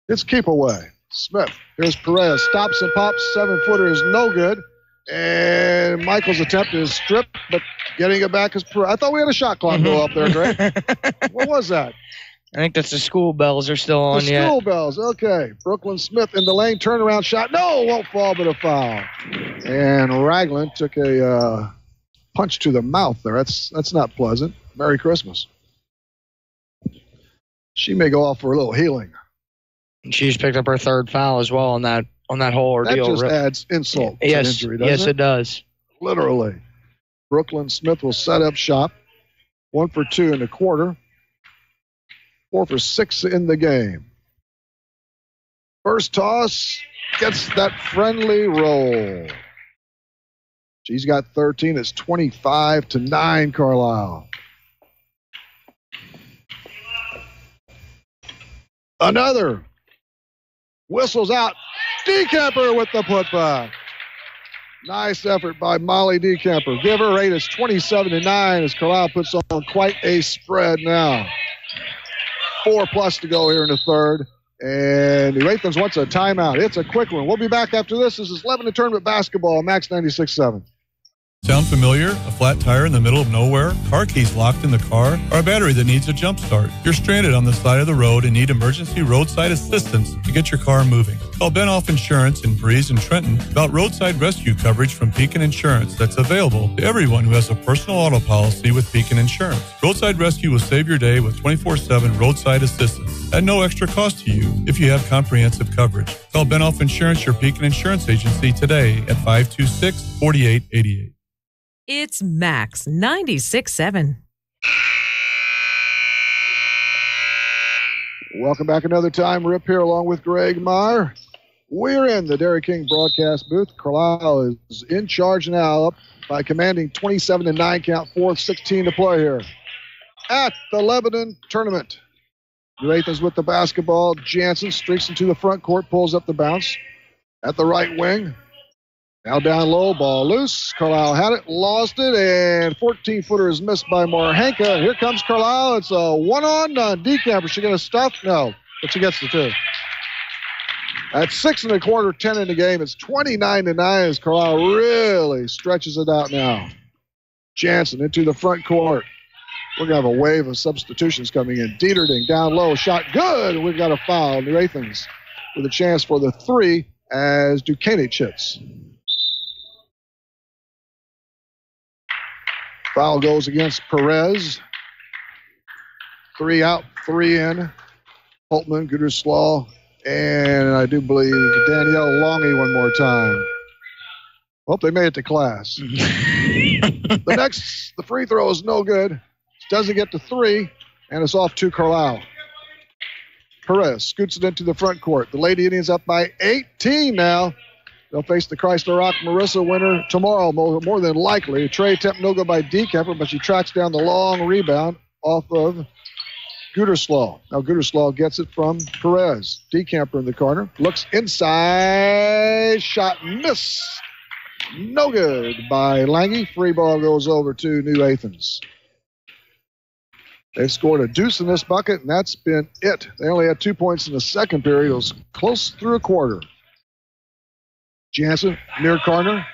It's keep away. Smith, here's Perez, stops and pops, 7-footer is no good. And Michael's attempt is stripped, but getting it back is Perez. I thought we had a shot clock go up there, Greg. What was that? I think that's the school bells are still on yet. The school bells, okay. Brooklyn Smith in the lane, turnaround shot. No, won't fall, but a foul. And Ragland took a punch to the mouth there. That's not pleasant. Merry Christmas. She may go off for a little healing. And she's picked up her 3rd foul as well on that whole ordeal. That just adds insult to injury, doesn't it? Yes, it does. Literally. Brooklyn Smith will set up shop. 1 for 2 in the quarter. 4 for 6 in the game. First toss gets that friendly roll. She's got 13. It's 25-9, Carlyle. Another. Whistles out. Decamper with the putback. Nice effort by Molly Decamper. Give her rate is 27-9 as Carlyle puts on quite a spread now. 4+ to go here in the third. And New Athens wants a timeout. It's a quick one. We'll be back after this. This is Lebanon Tournament Basketball on Max 96.7. Sound familiar? A flat tire in the middle of nowhere? Car keys locked in the car? Or a battery that needs a jump start? You're stranded on the side of the road and need emergency roadside assistance to get your car moving. Call Benoff Insurance in Breeze and Trenton about roadside rescue coverage from Beacon Insurance that's available to everyone who has a personal auto policy with Beacon Insurance. Roadside Rescue will save your day with 24/7 roadside assistance at no extra cost to you if you have comprehensive coverage. Call Benoff Insurance, your Beacon Insurance agency, today at 526-4888. It's Max 96.7. Welcome back another time. Rip here along with Greg Meyer. We're in the Dairy King broadcast booth. Carlyle is in charge now, up by commanding 27-9 count, 4:16 to play here at the Lebanon tournament. New Athens with the basketball. Jansen streaks into the front court, pulls up the bounce at the right wing. Now down low, ball loose. Carlyle had it, lost it, and 14-footer is missed by Marhanka. Here comes Carlyle. It's a one-on-none. Decamper. She get a stuff? No, but she gets the 2. At 6 1/4, 10 in the game. It's 29-9 as Carlyle really stretches it out now. Jansen into the front court. We're going to have a wave of substitutions coming in. Dieterding down low, shot good. We've got a foul. New Athens with a chance for the 3 as Dukanich hits. Foul goes against Perez. 3 out, 3 in. Holtman, Gooderslaw, and I do believe Danielle Longy one more time. Hope they made it to class. The free throw is no good. Doesn't get to 3, and it's off to Carlyle. Perez scoots it into the front court. The Lady Indians up by 18 now. They'll face the Chrysler Rock Marissa winner tomorrow, more than likely. Trey attempt no good by Decamper, but she tracks down the long rebound off of Gooderslaw. Now Gooderslaw gets it from Perez. Decamper in the corner. Looks inside. Shot missed. No good by Lange. Free ball goes over to New Athens. They've scored a deuce in this bucket, and that's been it. They only had 2 points in the second period. It was close through a quarter. Jansen near corner.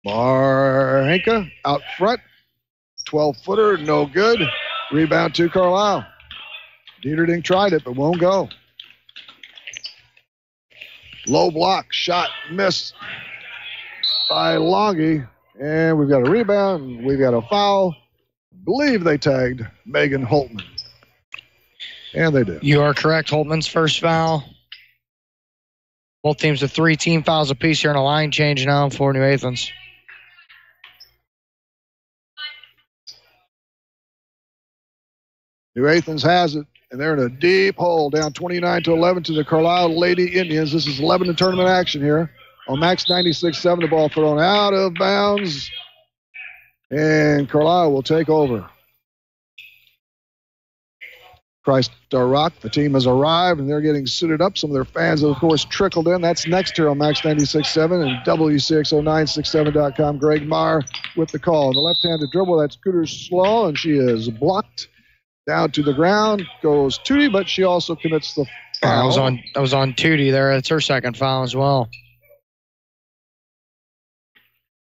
Marhanka out front. 12-footer, no good. Rebound to Carlyle. Dieterding tried it, but won't go. Low block, shot missed by Longy. And we've got a rebound. We've got a foul. I believe they tagged Megan Holtman. And they did. You are correct. Holtman's first foul. Both teams with 3 team fouls apiece here in a line change now for New Athens. New Athens has it, and they're in a deep hole, down 29-11 to the Carlyle Lady Indians. This is Lebanon tournament action here on Max 96.7. The ball thrown out of bounds, and Carlyle will take over. Christ Rock. The team has arrived, and they're getting suited up. Some of their fans have, of course, trickled in. That's next here on Max 96.7 and WCXO967.com. Greg Meyer with the call. The left-handed dribble, that's Scooter Slaw, and she is blocked. Down to the ground goes Tootie, but she also commits the foul. I was on Tootie there. That's her second foul as well.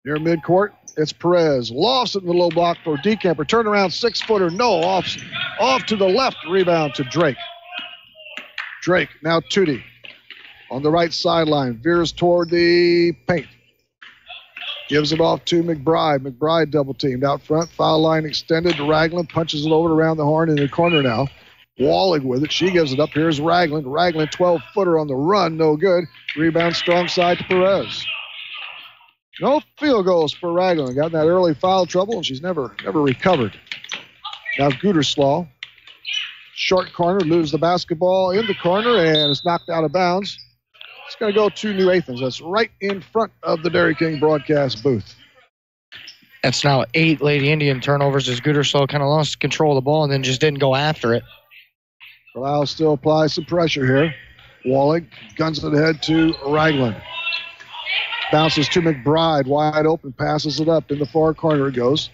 Near midcourt, it's Perez. Lofts it in the low block for Decamper. Turnaround 6-footer. No, off to the left. Rebound to Drake. Drake, now Tootie. On the right sideline. Veers toward the paint. Gives it off to McBride. McBride double teamed out front. Foul line extended to Ragland. Punches it over around the horn in the corner now. Walling with it. She gives it up. Here's Ragland. Ragland 12-footer on the run. No good. Rebound strong side to Perez. No field goals for Ragland. Got in that early foul trouble, and she's never recovered. Now Gooderslaw. Short corner, loses the basketball in the corner, and it's knocked out of bounds. It's going to go to New Athens. That's right in front of the Dairy King broadcast booth. That's now 8 Lady Indian turnovers as Gooderslaw kind of lost control of the ball and then just didn't go after it. Carlyle still applies some pressure here. Walling guns it ahead to Ragland. Bounces to McBride, wide open, passes it up. In the far corner it goes.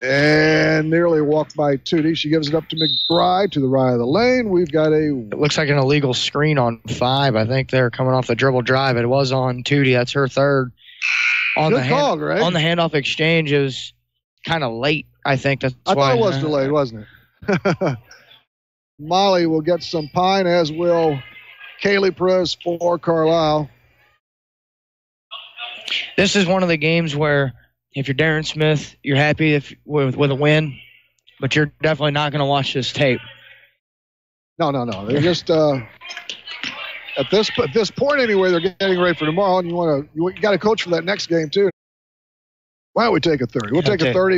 And nearly walked by Tootie. She gives it up to McBride to the right of the lane. We've got It looks like an illegal screen on 5. I think they're coming off the dribble drive. It was on Tootie. That's her third. On Good call, Greg. On the handoff exchange, it was kind of late, I think. That's I why thought it was delayed, wasn't it? Molly will get some pine, as will Kaylee Perez for Carlyle. This is one of the games where if you're Darren Smith, you're happy with a win, but you're definitely not going to watch this tape. No. They're just at this point anyway. They're getting ready for tomorrow, and you got to coach for that next game too. Why don't we take a 30? We'll take a 30.